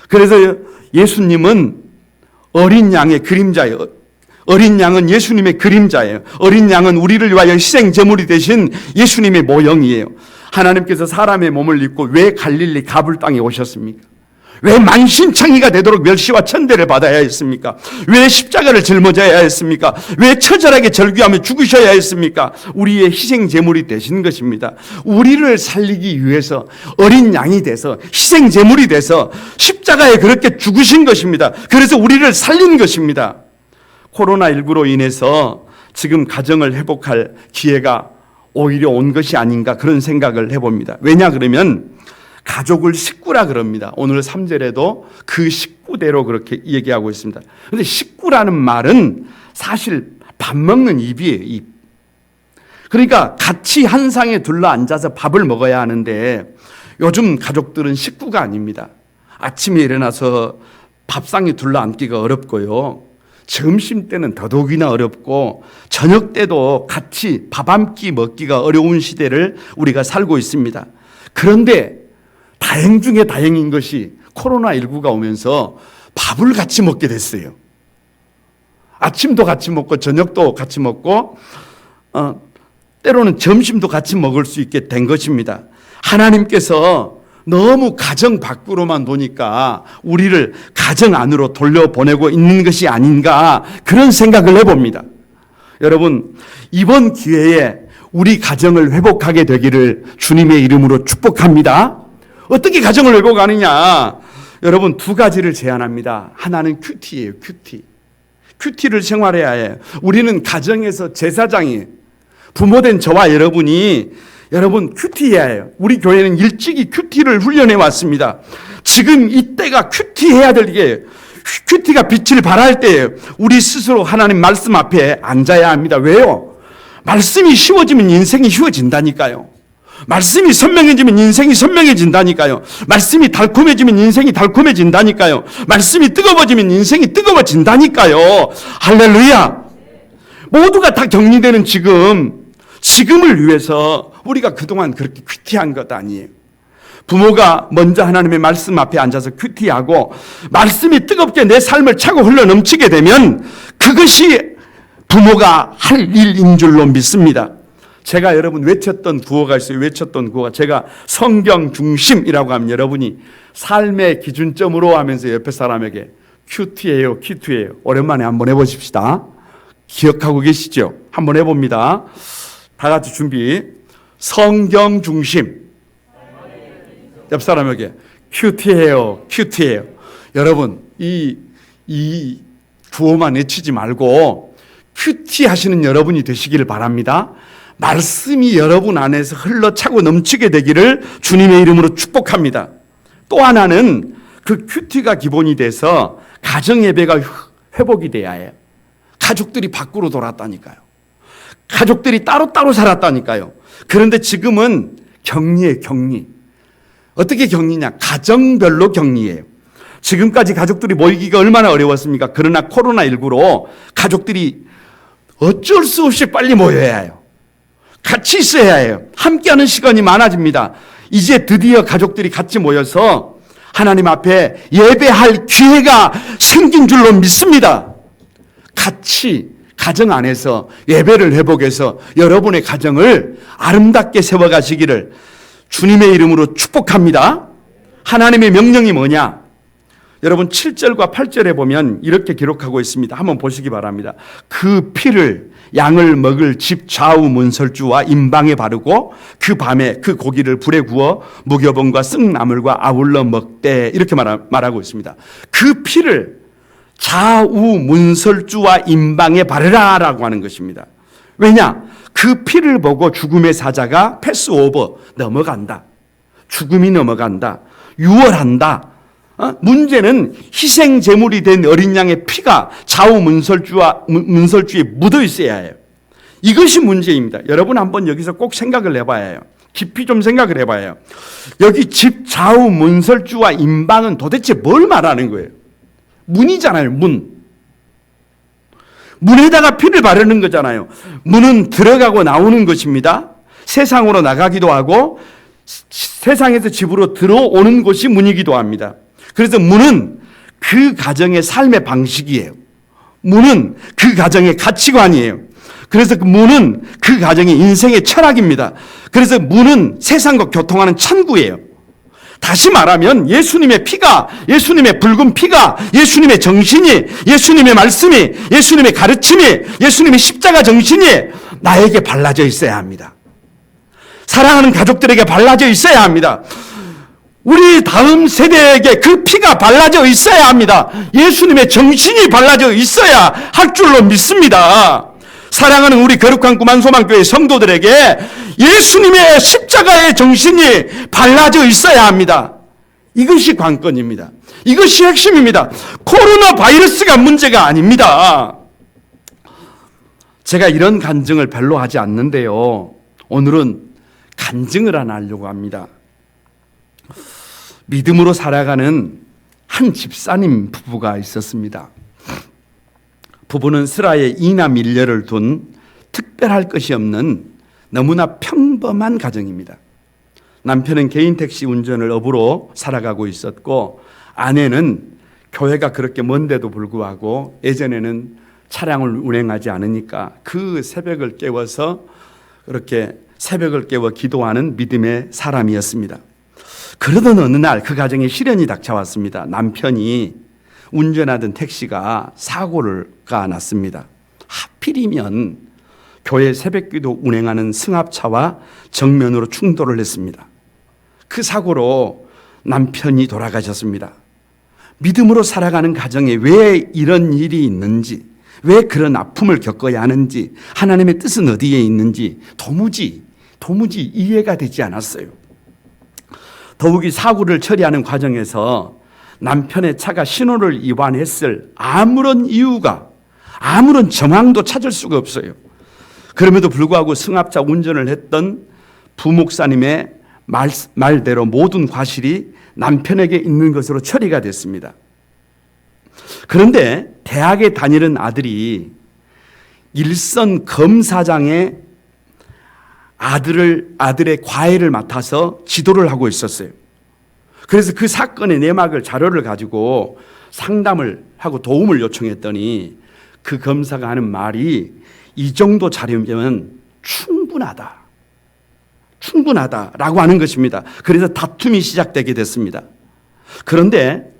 그래서 예수님은 어린 양의 그림자예요. 어린 양은 예수님의 그림자예요. 어린 양은 우리를 위하여 희생 제물이 되신 예수님의 모형이에요. 하나님께서 사람의 몸을 입고 왜 갈릴리 가불 땅에 오셨습니까? 왜 만신창이가 되도록 멸시와 천대를 받아야 했습니까? 왜 십자가를 짊어져야 했습니까? 왜 처절하게 절규하며 죽으셔야 했습니까? 우리의 희생 제물이 되신 것입니다. 우리를 살리기 위해서 어린 양이 돼서 희생 제물이 돼서 십자가에 그렇게 죽으신 것입니다. 그래서 우리를 살린 것입니다. 코로나19로 인해서 지금 가정을 회복할 기회가 오히려 온 것이 아닌가 그런 생각을 해봅니다. 왜냐 그러면 가족을 식구라 그럽니다. 오늘 3절에도 그 식구대로 그렇게 얘기하고 있습니다. 그런데 식구라는 말은 사실 밥 먹는 입이에요. 입. 그러니까 같이 한 상에 둘러앉아서 밥을 먹어야 하는데 요즘 가족들은 식구가 아닙니다. 아침에 일어나서 밥상에 둘러앉기가 어렵고요. 점심 때는 더더욱이나 어렵고 저녁 때도 같이 밥 한 끼 먹기가 어려운 시대를 우리가 살고 있습니다. 그런데 다행 중에 다행인 것이 코로나19가 오면서 밥을 같이 먹게 됐어요. 아침도 같이 먹고 저녁도 같이 먹고 때로는 점심도 같이 먹을 수 있게 된 것입니다. 하나님께서 너무 가정 밖으로만 보니까 우리를 가정 안으로 돌려보내고 있는 것이 아닌가 그런 생각을 해봅니다. 여러분, 이번 기회에 우리 가정을 회복하게 되기를 주님의 이름으로 축복합니다. 어떻게 가정을 회복하느냐? 여러분, 두 가지를 제안합니다. 하나는 큐티예요. 큐티를 생활해야 해요. 우리는 가정에서 제사장이 부모된 저와 여러분이 여러분 큐티해야 해요. 우리 교회는 일찍이 큐티를 훈련해 왔습니다. 지금 이때가 큐티해야 될 때예요. 큐티가 빛을 발할 때예요. 우리 스스로 하나님 말씀 앞에 앉아야 합니다. 왜요? 말씀이 쉬워지면 인생이 쉬워진다니까요. 말씀이 선명해지면 인생이 선명해진다니까요. 말씀이 달콤해지면 인생이 달콤해진다니까요. 말씀이 뜨거워지면 인생이 뜨거워진다니까요. 할렐루야. 모두가 다 격리되는 지금을 위해서 우리가 그동안 그렇게 큐티한 것 아니에요. 부모가 먼저 하나님의 말씀 앞에 앉아서 큐티하고 말씀이 뜨겁게 내 삶을 차고 흘러넘치게 되면 그것이 부모가 할 일인 줄로 믿습니다. 제가 여러분 외쳤던 구호가 있어요. 외쳤던 구호가 제가 성경 중심이라고 하면 여러분이 삶의 기준점으로 하면서 옆에 사람에게 큐티예요. 오랜만에 한번 해보십시다. 기억하고 계시죠? 한번 해봅니다. 다 같이 준비. 성경 중심. 옆 사람에게 큐티해요. 여러분, 이 구호만 외치지 말고 큐티 하시는 여러분이 되시기를 바랍니다. 말씀이 여러분 안에서 흘러차고 넘치게 되기를 주님의 이름으로 축복합니다. 또 하나는 그 큐티가 기본이 돼서 가정 예배가 회복이 돼야 해요. 가족들이 밖으로 돌았다니까요. 가족들이 따로따로 살았다니까요. 그런데 지금은 격리예요, 격리. 어떻게 격리냐? 가정별로 격리예요. 지금까지 가족들이 모이기가 얼마나 어려웠습니까? 그러나 코로나19로 가족들이 어쩔 수 없이 빨리 모여야 해요. 같이 있어야 해요. 함께하는 시간이 많아집니다. 이제 드디어 가족들이 같이 모여서 하나님 앞에 예배할 기회가 생긴 줄로 믿습니다. 같이 가정 안에서 예배를 회복해서 여러분의 가정을 아름답게 세워가시기를 주님의 이름으로 축복합니다. 하나님의 명령이 뭐냐? 여러분 7절과 8절에 보면 이렇게 기록하고 있습니다. 한번 보시기 바랍니다. 그 피를 양을 먹을 집 좌우 문설주와 임방에 바르고 그 밤에 그 고기를 불에 구워 무교본과 쓱나물과 아울러 먹되, 이렇게 말하고 있습니다. 그 피를 좌우 문설주와 임방에 바르라라고 하는 것입니다. 왜냐? 그 피를 보고 죽음의 사자가 패스오버, 넘어간다. 죽음이 넘어간다. 유월한다. 문제는 희생 제물이 된 어린 양의 피가 좌우 문설주에 묻어 있어야 해요. 이것이 문제입니다. 여러분 한번 여기서 꼭 생각을 해봐야 해요. 깊이 좀 생각을 해봐야 해요. 여기 집 좌우 문설주와 임방은 도대체 뭘 말하는 거예요? 문이잖아요. 문에다가 피를 바르는 거잖아요. 문은 들어가고 나오는 것입니다. 세상으로 나가기도 하고 세상에서 집으로 들어오는 곳이 문이기도 합니다. 그래서 문은 그 가정의 삶의 방식이에요. 문은 그 가정의 가치관이에요. 그래서 그 문은 그 가정의 인생의 철학입니다. 그래서 문은 세상과 교통하는 창구예요. 다시 말하면 예수님의 피가, 예수님의 붉은 피가, 예수님의 정신이, 예수님의 말씀이, 예수님의 가르침이, 예수님의 십자가 정신이 나에게 발라져 있어야 합니다. 사랑하는 가족들에게 발라져 있어야 합니다. 우리 다음 세대에게 그 피가 발라져 있어야 합니다. 예수님의 정신이 발라져 있어야 할 줄로 믿습니다. 사랑하는 우리 거룩한 구만소망교회 성도들에게 예수님의 십자가의 정신이 발라져 있어야 합니다. 이것이 관건입니다. 이것이 핵심입니다. 코로나 바이러스가 문제가 아닙니다. 제가 이런 간증을 별로 하지 않는데요. 오늘은 간증을 하나 하려고 합니다. 믿음으로 살아가는 한 집사님 부부가 있었습니다. 부부는 슬하에 2남 1녀를 둔 특별할 것이 없는 너무나 평범한 가정입니다. 남편은 개인 택시 운전을 업으로 살아가고 있었고, 아내는 교회가 그렇게 먼데도 불구하고 예전에는 차량을 운행하지 않으니까 그 새벽을 깨워서 그렇게 새벽을 깨워 기도하는 믿음의 사람이었습니다. 그러던 어느 날 그 가정에 시련이 닥쳐왔습니다. 남편이 운전하던 택시가 사고가 났습니다. 하필이면 교회 새벽기도 운행하는 승합차와 정면으로 충돌을 했습니다. 그 사고로 남편이 돌아가셨습니다. 믿음으로 살아가는 가정에 왜 이런 일이 있는지, 왜 그런 아픔을 겪어야 하는지, 하나님의 뜻은 어디에 있는지 도무지 이해가 되지 않았어요. 더욱이 사고를 처리하는 과정에서 남편의 차가 신호를 위반했을 아무런 이유가, 아무런 정황도 찾을 수가 없어요. 그럼에도 불구하고 승합차 운전을 했던 부목사님의 말대로 모든 과실이 남편에게 있는 것으로 처리가 됐습니다. 그런데 대학에 다니는 아들이 일선 검사장의 아들의 과외를 맡아서 지도를 하고 있었어요. 그래서 그 사건의 내막을 자료를 가지고 상담을 하고 도움을 요청했더니 그 검사가 하는 말이 이 정도 자료면 충분하다라고 하는 것입니다. 그래서 다툼이 시작되게 됐습니다. 그런데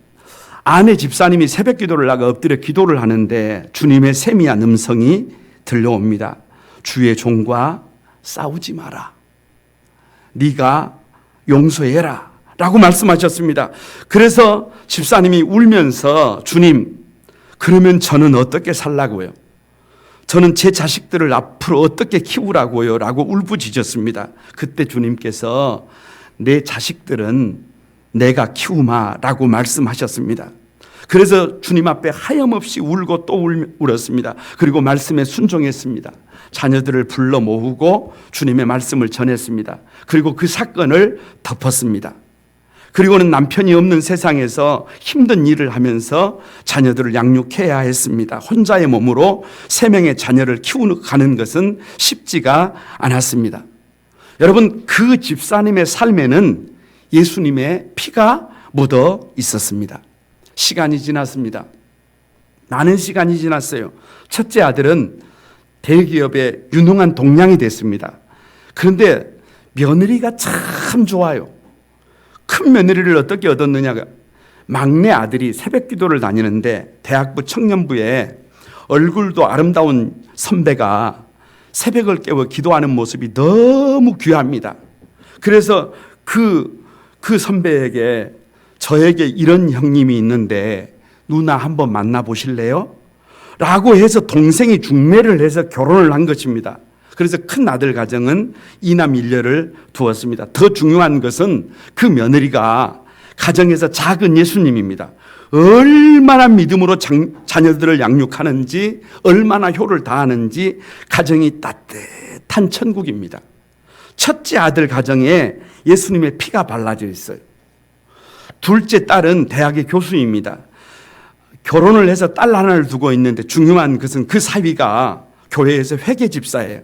아내 집사님이 새벽 기도를 나가 엎드려 기도를 하는데 주님의 세미한 음성이 들려옵니다. 주의 종과 싸우지 마라. 네가 용서해라 라고 말씀하셨습니다. 그래서 집사님이 울면서 주님, 그러면 저는 어떻게 살라고요? 저는 제 자식들을 앞으로 어떻게 키우라고요? 라고 울부짖었습니다. 그때 주님께서 내 자식들은 내가 키우마 라고 말씀하셨습니다. 그래서 주님 앞에 하염없이 울고 또 울었습니다. 그리고 말씀에 순종했습니다. 자녀들을 불러 모으고 주님의 말씀을 전했습니다. 그리고 그 사건을 덮었습니다. 그리고는 남편이 없는 세상에서 힘든 일을 하면서 자녀들을 양육해야 했습니다. 혼자의 몸으로 3명의 자녀를 키우는 것은 쉽지가 않았습니다. 여러분, 그 집사님의 삶에는 예수님의 피가 묻어 있었습니다. 시간이 지났습니다. 많은 시간이 지났어요. 첫째 아들은 대기업의 유능한 동량이 됐습니다. 그런데 며느리가 참 좋아요. 큰 며느리를 어떻게 얻었느냐가, 막내 아들이 새벽 기도를 다니는데 대학부 청년부에 얼굴도 아름다운 선배가 새벽을 깨워 기도하는 모습이 너무 귀합니다. 그래서 그 선배에게, 저에게 이런 형님이 있는데 누나 한번 만나보실래요? 라고 해서 동생이 중매를 해서 결혼을 한 것입니다. 그래서 큰 아들 가정은 이남 일녀를 두었습니다. 더 중요한 것은 그 며느리가 가정에서 작은 예수님입니다. 얼마나 믿음으로 자녀들을 양육하는지, 얼마나 효를 다하는지 가정이 따뜻한 천국입니다. 첫째 아들 가정에 예수님의 피가 발라져 있어요. 둘째 딸은 대학의 교수입니다. 결혼을 해서 딸 하나를 두고 있는데 중요한 것은 그 사위가 교회에서 회계 집사예요.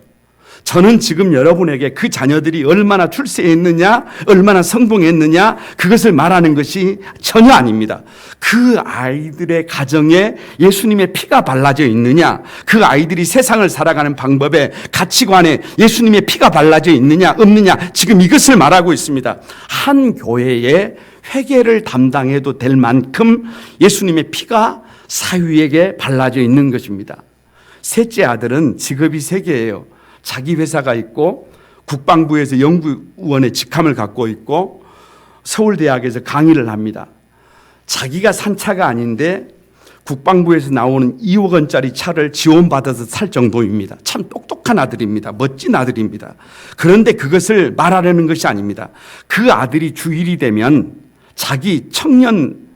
저는 지금 여러분에게 그 자녀들이 얼마나 출세했느냐, 얼마나 성공했느냐, 그것을 말하는 것이 전혀 아닙니다. 그 아이들의 가정에 예수님의 피가 발라져 있느냐, 그 아이들이 세상을 살아가는 방법에, 가치관에 예수님의 피가 발라져 있느냐 없느냐, 지금 이것을 말하고 있습니다. 한 교회에 회계를 담당해도 될 만큼 예수님의 피가 사위에게 발라져 있는 것입니다. 셋째 아들은 직업이 3개예요. 자기 회사가 있고, 국방부에서 연구원의 직함을 갖고 있고, 서울대학에서 강의를 합니다. 자기가 산 차가 아닌데 국방부에서 나오는 2억 원짜리 차를 지원받아서 살 정도입니다. 참 똑똑한 아들입니다. 멋진 아들입니다. 그런데 그것을 말하려는 것이 아닙니다. 그 아들이 주일이 되면 자기 청년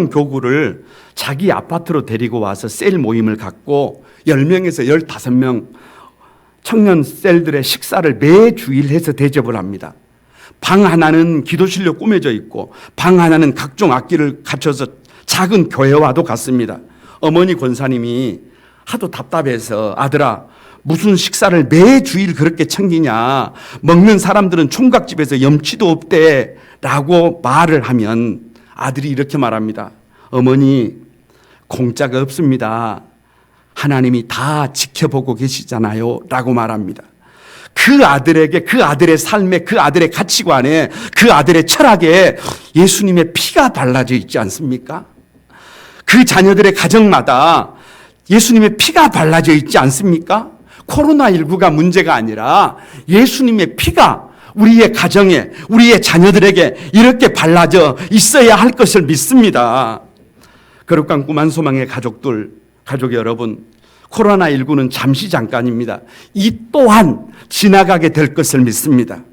교구를 자기 아파트로 데리고 와서 셀 모임을 갖고 10명에서 15명 청년 셀들의 식사를 매 주일 해서 대접을 합니다. 방 하나는 기도실로 꾸며져 있고, 방 하나는 각종 악기를 갖춰서 작은 교회와도 같습니다. 어머니 권사님이 하도 답답해서, 아들아, 무슨 식사를 매 주일 그렇게 챙기냐, 먹는 사람들은 총각집에서 염치도 없대 라고 말을 하면 아들이 이렇게 말합니다. 어머니, 공짜가 없습니다. 하나님이 다 지켜보고 계시잖아요 라고 말합니다. 그 아들에게, 그 아들의 삶에, 그 아들의 가치관에, 그 아들의 철학에 예수님의 피가 발라져 있지 않습니까? 그 자녀들의 가정마다 예수님의 피가 발라져 있지 않습니까? 코로나19가 문제가 아니라 예수님의 피가 우리의 가정에, 우리의 자녀들에게 이렇게 발라져 있어야 할 것을 믿습니다. 거룩한 꿈 한 소망의 가족 여러분, 코로나19는 잠시 잠깐입니다. 이 또한 지나가게 될 것을 믿습니다.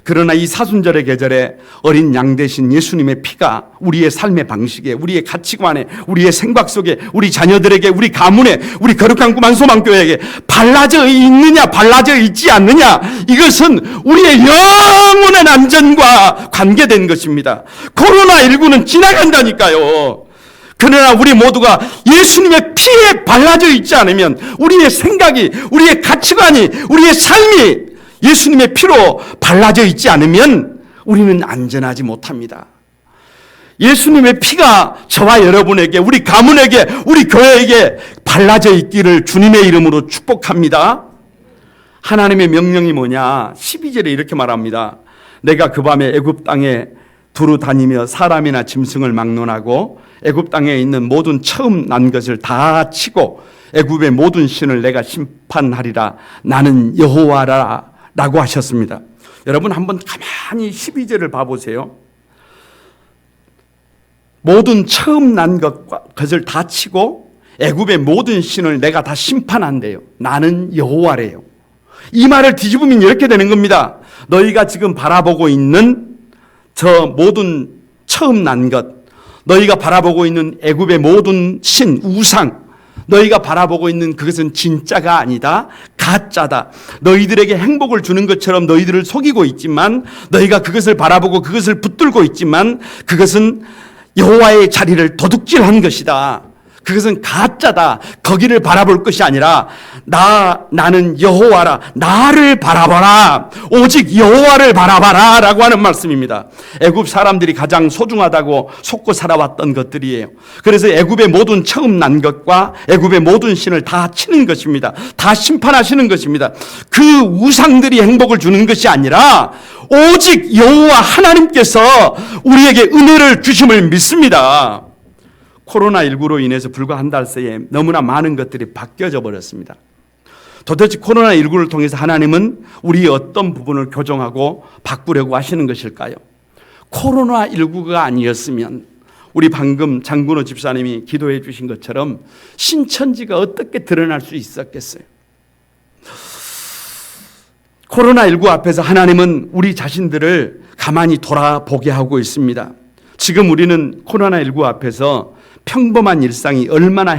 그러나 이 사순절의 계절에 어린 양 대신 예수님의 피가 우리의 삶의 방식에, 우리의 가치관에, 우리의 생각 속에, 우리 자녀들에게, 우리 가문에, 우리 거룩한 꿈 한 소망 교회에게 발라져 있느냐, 발라져 있지 않느냐, 이것은 우리의 영원한 안전과 관계된 것입니다. 코로나19는 지나간다니까요. 그러나 우리 모두가 예수님의 피에 발라져 있지 않으면, 우리의 생각이, 우리의 가치관이, 우리의 삶이 예수님의 피로 발라져 있지 않으면 우리는 안전하지 못합니다. 예수님의 피가 저와 여러분에게, 우리 가문에게, 우리 교회에게 발라져 있기를 주님의 이름으로 축복합니다. 하나님의 명령이 뭐냐? 12절에 이렇게 말합니다. 내가 그 밤에 애굽 땅에 두루 다니며 사람이나 짐승을 막론하고 애굽 땅에 있는 모든 처음 난 것을 다 치고 애굽의 모든 신을 내가 심판하리라. 나는 여호와라 라고 하셨습니다. 여러분 한번 가만히 12절을 봐보세요. 모든 처음 난 것을 다 치고 애굽의 모든 신을 내가 다 심판한대요. 나는 여호와래요. 이 말을 뒤집으면 이렇게 되는 겁니다. 너희가 지금 바라보고 있는 저 모든 처음 난 것, 너희가 바라보고 있는 애굽의 모든 신, 우상, 너희가 바라보고 있는 그것은 진짜가 아니다. 가짜다. 너희들에게 행복을 주는 것처럼 너희들을 속이고 있지만, 너희가 그것을 바라보고 그것을 붙들고 있지만 그것은 여호와의 자리를 도둑질한 것이다. 그것은 가짜다. 거기를 바라볼 것이 아니라 나는 여호와라. 나를 바라봐라. 오직 여호와를 바라봐라 라고 하는 말씀입니다. 애굽 사람들이 가장 소중하다고 속고 살아왔던 것들이에요. 그래서 애굽의 모든 처음 난 것과 애굽의 모든 신을 다 치는 것입니다. 다 심판하시는 것입니다. 그 우상들이 행복을 주는 것이 아니라 오직 여호와 하나님께서 우리에게 은혜를 주심을 믿습니다. 코로나19로 인해서 불과 한 달 새에 너무나 많은 것들이 바뀌어져 버렸습니다. 도대체 코로나19를 통해서 하나님은 우리의 어떤 부분을 교정하고 바꾸려고 하시는 것일까요? 코로나19가 아니었으면 우리 방금 장군호 집사님이 기도해 주신 것처럼 신천지가 어떻게 드러날 수 있었겠어요? 코로나19 앞에서 하나님은 우리 자신들을 가만히 돌아보게 하고 있습니다. 지금 우리는 코로나19 앞에서 평범한 일상이 얼마나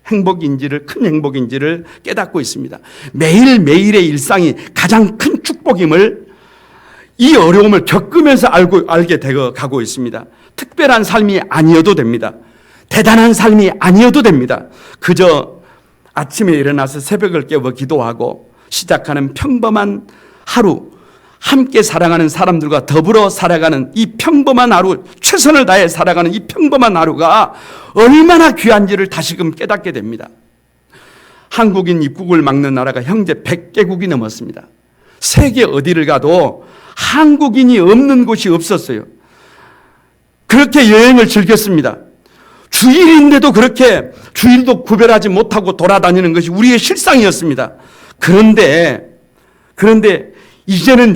행복인지를, 큰 행복인지를 깨닫고 있습니다. 매일매일의 일상이 가장 큰 축복임을 이 어려움을 겪으면서 알게 되어 가고 있습니다. 특별한 삶이 아니어도 됩니다. 대단한 삶이 아니어도 됩니다. 그저 아침에 일어나서 새벽을 깨워 기도하고 시작하는 평범한 하루, 함께 살아가는 사람들과 더불어 살아가는 이 평범한 하루, 최선을 다해 살아가는 이 평범한 하루가 얼마나 귀한지를 다시금 깨닫게 됩니다. 한국인 입국을 막는 나라가 현재 100개국이 넘었습니다. 세계 어디를 가도 한국인이 없는 곳이 없었어요. 그렇게 여행을 즐겼습니다. 주일인데도 그렇게 주일도 구별하지 못하고 돌아다니는 것이 우리의 실상이었습니다. 그런데 이제는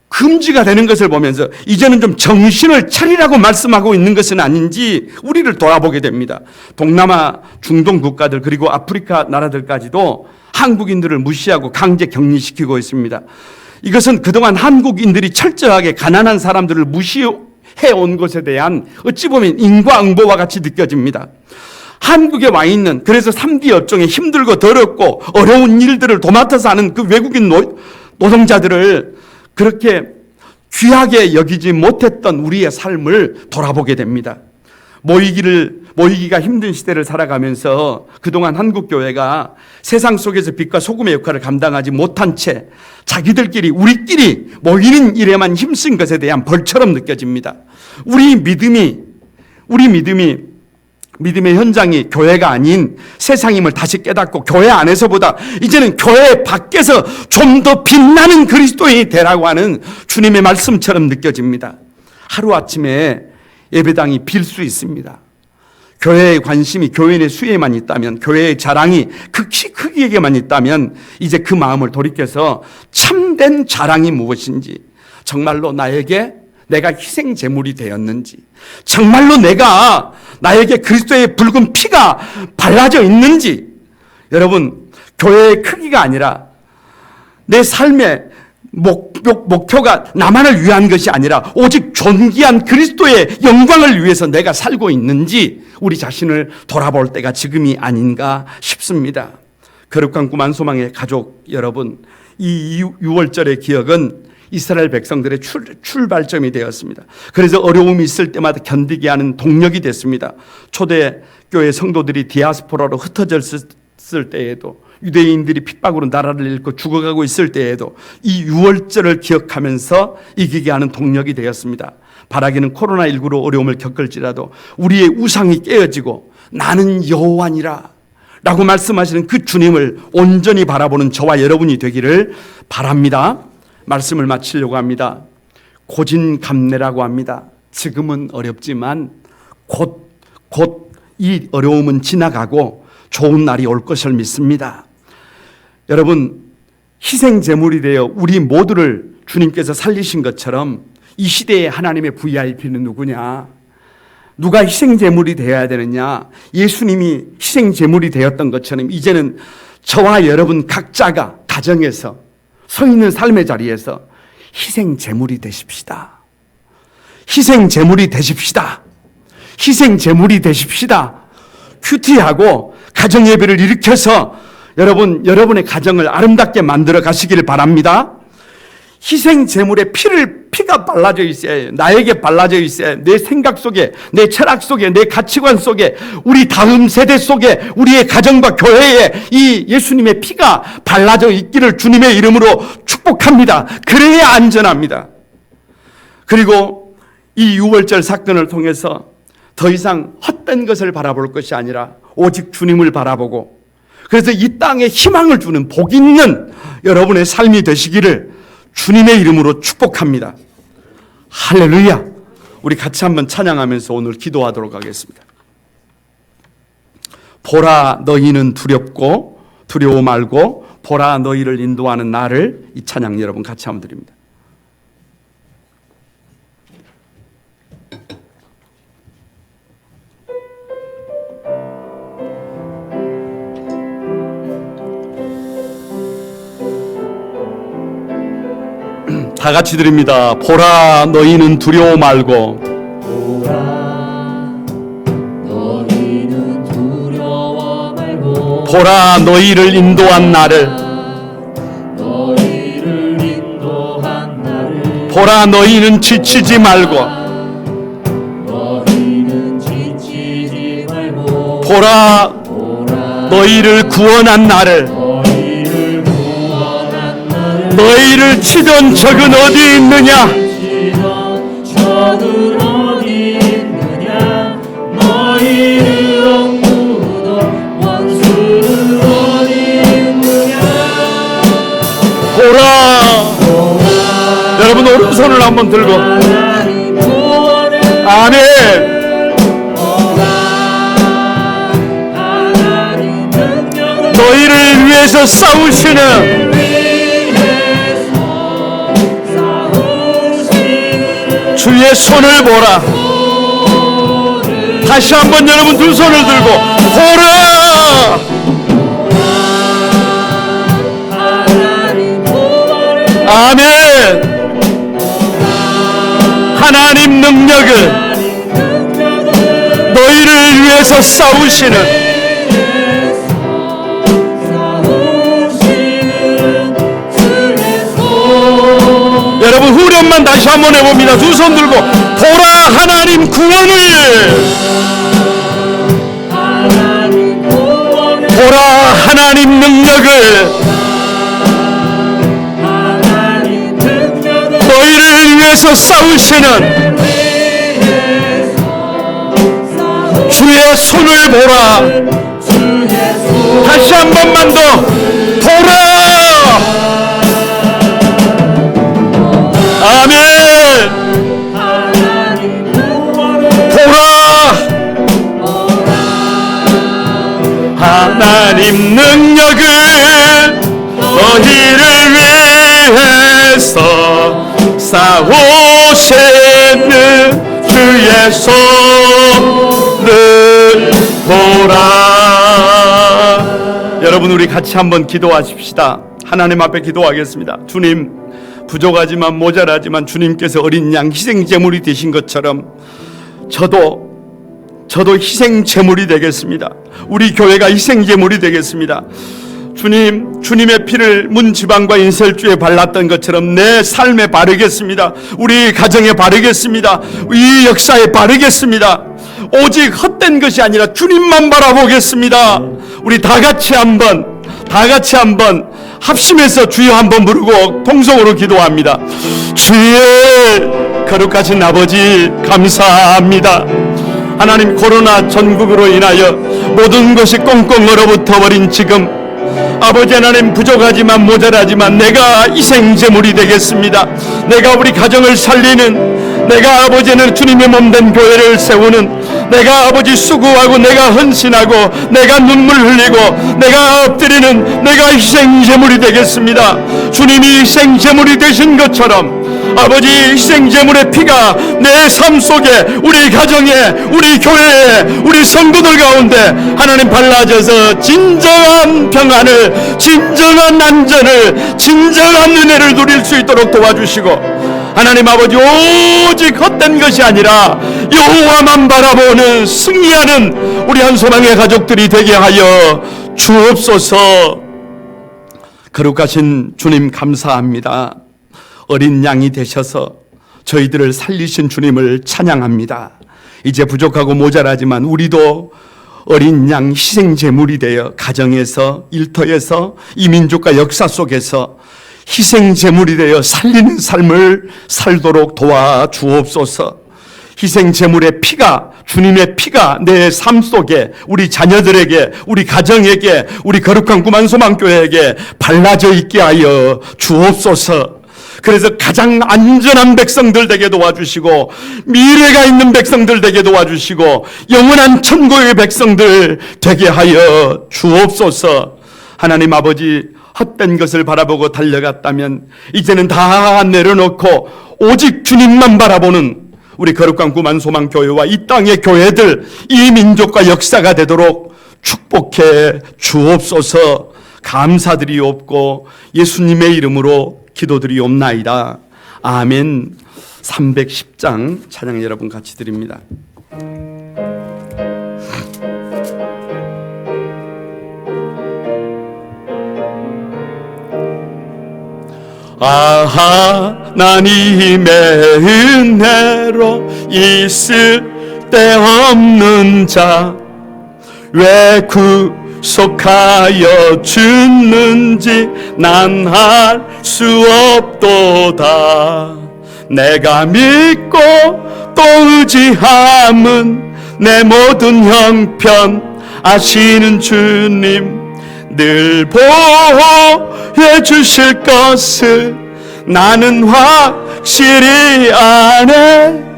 금지가 되는 것을 보면서 이제는 좀 정신을 차리라고 말씀하고 있는 것은 아닌지 우리를 돌아보게 됩니다. 동남아 중동 국가들 그리고 아프리카 나라들까지도 한국인들을 무시하고 강제 격리시키고 있습니다. 이것은 그동안 한국인들이 철저하게 가난한 사람들을 무시해 온 것에 대한 어찌 보면 인과응보와 같이 느껴집니다. 한국에 와 있는, 그래서 3D 업종에 힘들고 더럽고 어려운 일들을 도맡아서 하는 그 외국인 노동자들을 그렇게 귀하게 여기지 못했던 우리의 삶을 돌아보게 됩니다. 모이기가 힘든 시대를 살아가면서 그동안 한국교회가 세상 속에서 빛과 소금의 역할을 감당하지 못한 채 자기들끼리 우리끼리 모이는 일에만 힘쓴 것에 대한 벌처럼 느껴집니다. 우리 믿음의 현장이 교회가 아닌 세상임을 다시 깨닫고 교회 안에서보다 이제는 교회 밖에서 좀 더 빛나는 그리스도인이 되라고 하는 주님의 말씀처럼 느껴집니다. 하루아침에 예배당이 빌 수 있습니다. 교회의 관심이 교인의 수에만 있다면, 교회의 자랑이 크기에게만 있다면 이제 그 마음을 돌이켜서 참된 자랑이 무엇인지, 정말로 내가 희생 제물이 되었는지, 정말로 나에게 그리스도의 붉은 피가 발라져 있는지, 여러분, 교회의 크기가 아니라 내 삶의 목표가 나만을 위한 것이 아니라 오직 존귀한 그리스도의 영광을 위해서 내가 살고 있는지 우리 자신을 돌아볼 때가 지금이 아닌가 싶습니다. 거룩한 꿈 안소망의 가족 여러분, 이 6월절의 기억은 이스라엘 백성들의 출발점이 되었습니다. 그래서 어려움이 있을 때마다 견디게 하는 동력이 됐습니다. 초대교회 성도들이 디아스포라로 흩어졌을 때에도, 유대인들이 핍박으로 나라를 잃고 죽어가고 있을 때에도 이 6월절을 기억하면서 이기게 하는 동력이 되었습니다. 바라기는 코로나19로 어려움을 겪을지라도 우리의 우상이 깨어지고 나는 여호와니라 라고 말씀하시는 그 주님을 온전히 바라보는 저와 여러분이 되기를 바랍니다. 말씀을 마치려고 합니다. 고진감래라고 합니다. 지금은 어렵지만 곧 이 어려움은 지나가고 좋은 날이 올 것을 믿습니다. 여러분, 희생 제물이 되어 우리 모두를 주님께서 살리신 것처럼 이 시대에 하나님의 VIP는 누구냐? 누가 희생 제물이 되어야 되느냐? 예수님이 희생 제물이 되었던 것처럼 이제는 저와 여러분 각자가 가정에서 서 있는 삶의 자리에서 희생 제물이 되십시다. 희생 제물이 되십시다. 희생 제물이 되십시다. 큐티하고 가정 예배를 일으켜서 여러분의 가정을 아름답게 만들어 가시기를 바랍니다. 희생 제물의 피가 발라져 있어야, 나에게 발라져 있어야, 내 생각 속에, 내 철학 속에, 내 가치관 속에, 우리 다음 세대 속에, 우리의 가정과 교회에 이 예수님의 피가 발라져 있기를 주님의 이름으로 축복합니다. 그래야 안전합니다. 그리고 이 유월절 사건을 통해서 더 이상 헛된 것을 바라볼 것이 아니라 오직 주님을 바라보고, 그래서 이 땅에 희망을 주는 복 있는 여러분의 삶이 되시기를 주님의 이름으로 축복합니다. 할렐루야. 우리 같이 한번 찬양하면서 오늘 기도하도록 하겠습니다. 보라 너희는 두렵고 두려워 말고 보라 너희를 인도하는 나를, 이 찬양 여러분 같이 한번 드립니다. 다 같이 드립니다. 보라 너희는 두려워 말고 보라 너희는 두려워 말고 보라 너희를 인도한 나를 너희를 인도한 나를 보라 너희는 지치지 말고 너희는 지치지 말고 보라 보라 너희를 구원한 나를 너희를 구원한 나를 너희를 치던 적은 어디 있느냐 치던 적은 어디 있느냐 너희를 억누르던 원수는 어디 있느냐 보라 여러분 오른손을 한번 들고 하나님 구원을 아멘. 하나님 능력을 너희를 위해서 싸우시는 주의 손을 보라. 다시 한번 여러분 두 손을 들고 보라. 아멘. 하나님 능력을 너희를 위해서 싸우시는 여러분 후렴만 다시 한번 해봅니다. 두 손 들고 보라 하나님 구원을 보라 하나님 능력을 너희를 위해서 싸우시는 주의 손을 보라. 다시 한 번만 더 보라. 아멘. 보라 하나님 능력을 너희를 위해서 싸우시는 주의 손을 보라. 여러분 우리 같이 한번 기도하십시다. 하나님 앞에 기도하겠습니다. 주님, 부족하지만 모자라지만 주님께서 어린 양 희생제물이 되신 것처럼 저도 희생제물이 되겠습니다. 우리 교회가 희생제물이 되겠습니다. 주님, 주님의 피를 문지방과 인설주에 발랐던 것처럼 내 삶에 바르겠습니다. 우리 가정에 바르겠습니다. 이 역사에 바르겠습니다. 오직 헛된 것이 아니라 주님만 바라보겠습니다. 우리 다 같이 한번 합심해서 주여 한번 부르고 통성으로 기도합니다. 주의 거룩하신 아버지 감사합니다. 하나님, 코로나 전국으로 인하여 모든 것이 꽁꽁 얼어붙어 버린 지금 아버지 하나님, 부족하지만 모자라지만 내가 희생제물이 되겠습니다. 내가 우리 가정을 살리는, 내가 아버지는 주님의 몸된 교회를 세우는, 내가 아버지 수고하고 내가 헌신하고 내가 눈물 흘리고 내가 엎드리는 내가 희생제물이 되겠습니다. 주님이 희생제물이 되신 것처럼 아버지 희생제물의 피가 내 삶 속에, 우리 가정에, 우리 교회에, 우리 성도들 가운데 하나님 발라져서 진정한 평안을, 진정한 안전을, 진정한 은혜를 누릴 수 있도록 도와주시고, 하나님 아버지 오직 헛된 것이 아니라 여호와만 바라보는 승리하는 우리 한소망의 가족들이 되게 하여 주옵소서. 거룩하신 주님 감사합니다. 어린 양이 되셔서 저희들을 살리신 주님을 찬양합니다. 이제 부족하고 모자라지만 우리도 어린 양 희생 제물이 되어 가정에서, 일터에서, 이 민족과 역사 속에서 희생 제물이 되어 살리는 삶을 살도록 도와주옵소서. 희생 제물의 피가, 주님의 피가 내 삶 속에, 우리 자녀들에게, 우리 가정에게, 우리 거룩한 구만소망교회에게 발라져 있게 하여 주옵소서. 그래서 가장 안전한 백성들 되게 도와주시고, 미래가 있는 백성들 되게 도와주시고, 영원한 천국의 백성들 되게 하여 주옵소서. 하나님 아버지, 헛된 것을 바라보고 달려갔다면 이제는 다 내려놓고 오직 주님만 바라보는 우리 거룩한 구만소망교회와 이 땅의 교회들, 이 민족과 역사가 되도록 축복해 주옵소서. 감사드리옵고 예수님의 이름으로 기도드리옵나이다. 아멘. 310장 찬양 여러분 같이 드립니다. 하나님의 은혜로 있을 데 없는 자 왜 구속하여 주는지 난 알 수 없도다. 내가 믿고 또 의지함은 내 모든 형편 아시는 주님 늘 보호해 주실 것을 나는 확실히 아네.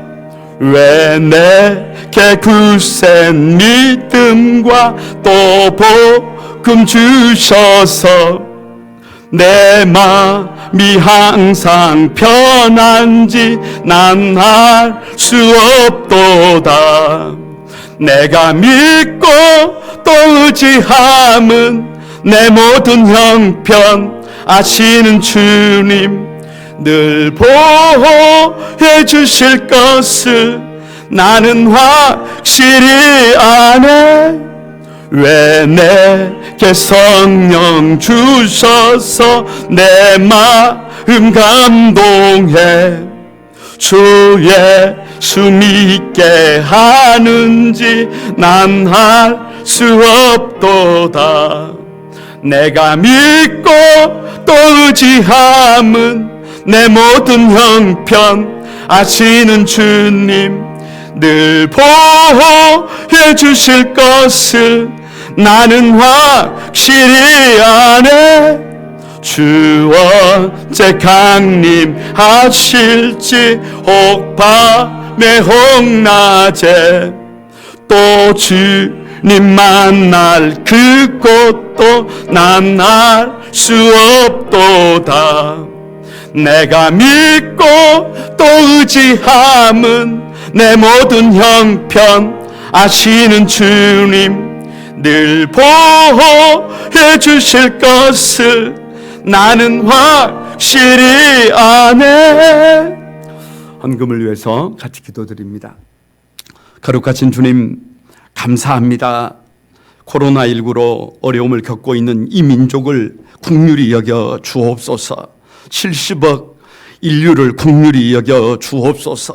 왜 내게 굳센 믿음과 또 복음 주셔서 내 마음이 항상 편한지 난 알 수 없도다. 내가 믿고 또 의지함은 내 모든 형편 아시는 주님 늘 보호해 주실 것을 나는 확실히 아네. 왜 내게 성령 주셔서 내 마음 감동해 주 예수 믿게 하는지 난 알 수 없도다. 내가 믿고 또 의지함은 내 모든 형편 아시는 주님 늘 보호해 주실 것을 나는 확실히 아네. 주 언제 강림하실지 혹 밤에 혹 낮에 또 주님 만날 그곳도 난 알 수 없도다. 내가 믿고 또 의지함은 내 모든 형편 아시는 주님 늘 보호해 주실 것을 나는 확실히 아네. 헌금을 위해서 같이 기도드립니다. 거룩하신 주님 감사합니다. 코로나19로 어려움을 겪고 있는 이 민족을 긍휼히 여겨 주옵소서. 70억 인류를 긍휼히 여겨 주옵소서.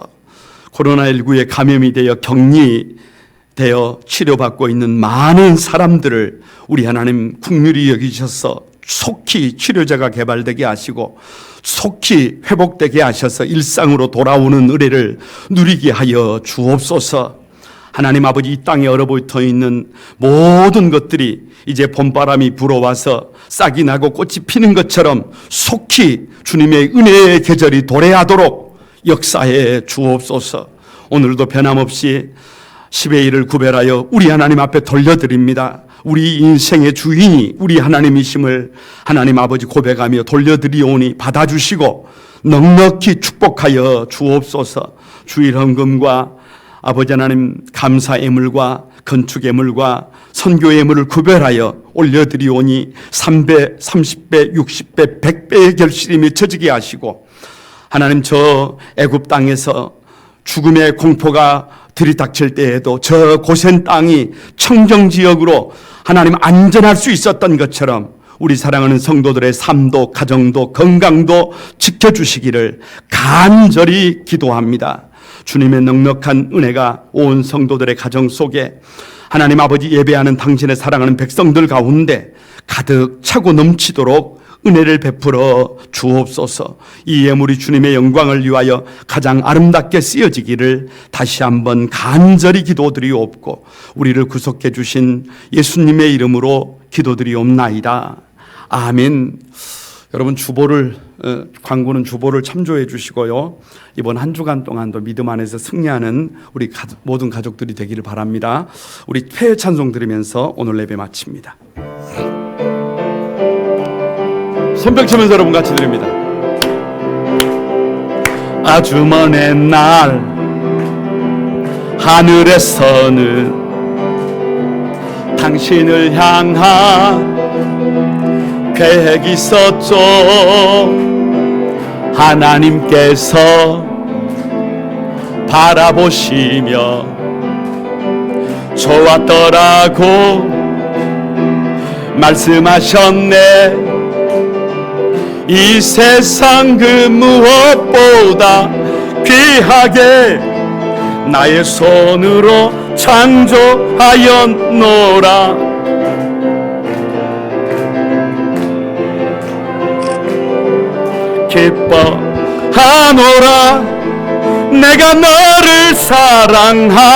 코로나19에 감염이 되어 격리되어 치료받고 있는 많은 사람들을 우리 하나님 긍휼히 여기셔서 속히 치료제가 개발되게 하시고 속히 회복되게 하셔서 일상으로 돌아오는 은혜를 누리게 하여 주옵소서. 하나님 아버지, 이 땅에 얼어붙어 있는 모든 것들이 이제 봄바람이 불어와서 싹이 나고 꽃이 피는 것처럼 속히 주님의 은혜의 계절이 도래하도록 역사해 주옵소서. 오늘도 변함없이 10의 1을 구별하여 우리 하나님 앞에 돌려드립니다. 우리 인생의 주인이 우리 하나님이심을 하나님 아버지 고백하며 돌려드리오니 받아주시고 넉넉히 축복하여 주옵소서. 주일 헌금과 아버지 하나님 감사 예물과 건축 예물과 선교 예물을 구별하여 올려드리오니 3배, 30배, 60배, 100배의 결실이 맺혀지게 하시고 하나님 저 애굽 땅에서 죽음의 공포가 들이닥칠 때에도 저 고센 땅이 청정지역으로 하나님 안전할 수 있었던 것처럼 우리 사랑하는 성도들의 삶도 가정도 건강도 지켜주시기를 간절히 기도합니다. 주님의 넉넉한 은혜가 온 성도들의 가정 속에, 하나님 아버지 예배하는 당신의 사랑하는 백성들 가운데 가득 차고 넘치도록 은혜를 베풀어 주옵소서. 이 예물이 주님의 영광을 위하여 가장 아름답게 쓰여지기를 다시 한번 간절히 기도드리옵고, 우리를 구속해 주신 예수님의 이름으로 기도드리옵나이다. 아멘. 여러분, 광고는 주보를 참조해 주시고요. 이번 한 주간 동안도 믿음 안에서 승리하는 우리 모든 가족들이 되기를 바랍니다. 우리 폐회 찬송 들으면서 오늘 예배 마칩니다. 손뼉 치면서 여러분 같이 드립니다. 아주 먼 옛날 하늘에서는 당신을 향한 계획이 있었죠. 하나님께서 바라보시며 좋았더라고 말씀하셨네. 이 세상 그 무엇보다 귀하게 나의 손으로 창조하였노라. 기뻐하노라. 내가 너를 사랑하노라.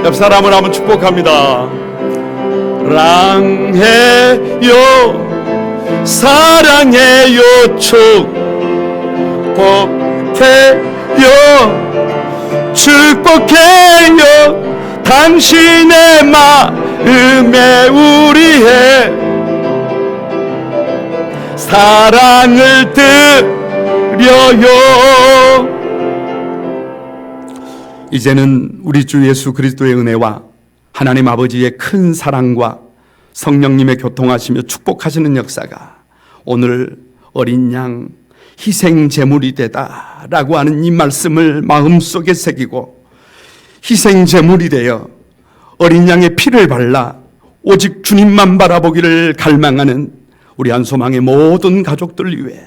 옆 사람을 한번 축복합니다. 사랑해요, 사랑해요, 축복해요, 축복해요. 당신의 마음에 우리의 사랑을 드려요. 이제는 우리 주 예수 그리스도의 은혜와 하나님 아버지의 큰 사랑과 성령님의 교통하시며 축복하시는 역사가 오늘 어린 양 희생 제물이 되다라고 하는 이 말씀을 마음속에 새기고, 희생 제물이 되어 어린 양의 피를 발라 오직 주님만 바라보기를 갈망하는 우리 한소망의 모든 가족들 위해,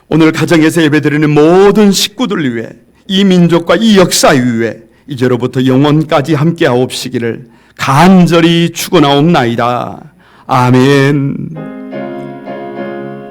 오늘 가정에서 예배드리는 모든 식구들 위해, 이 민족과 이 역사 위에 이제로부터 영원까지 함께하옵시기를 간절히 축원하옵나이다. 아멘.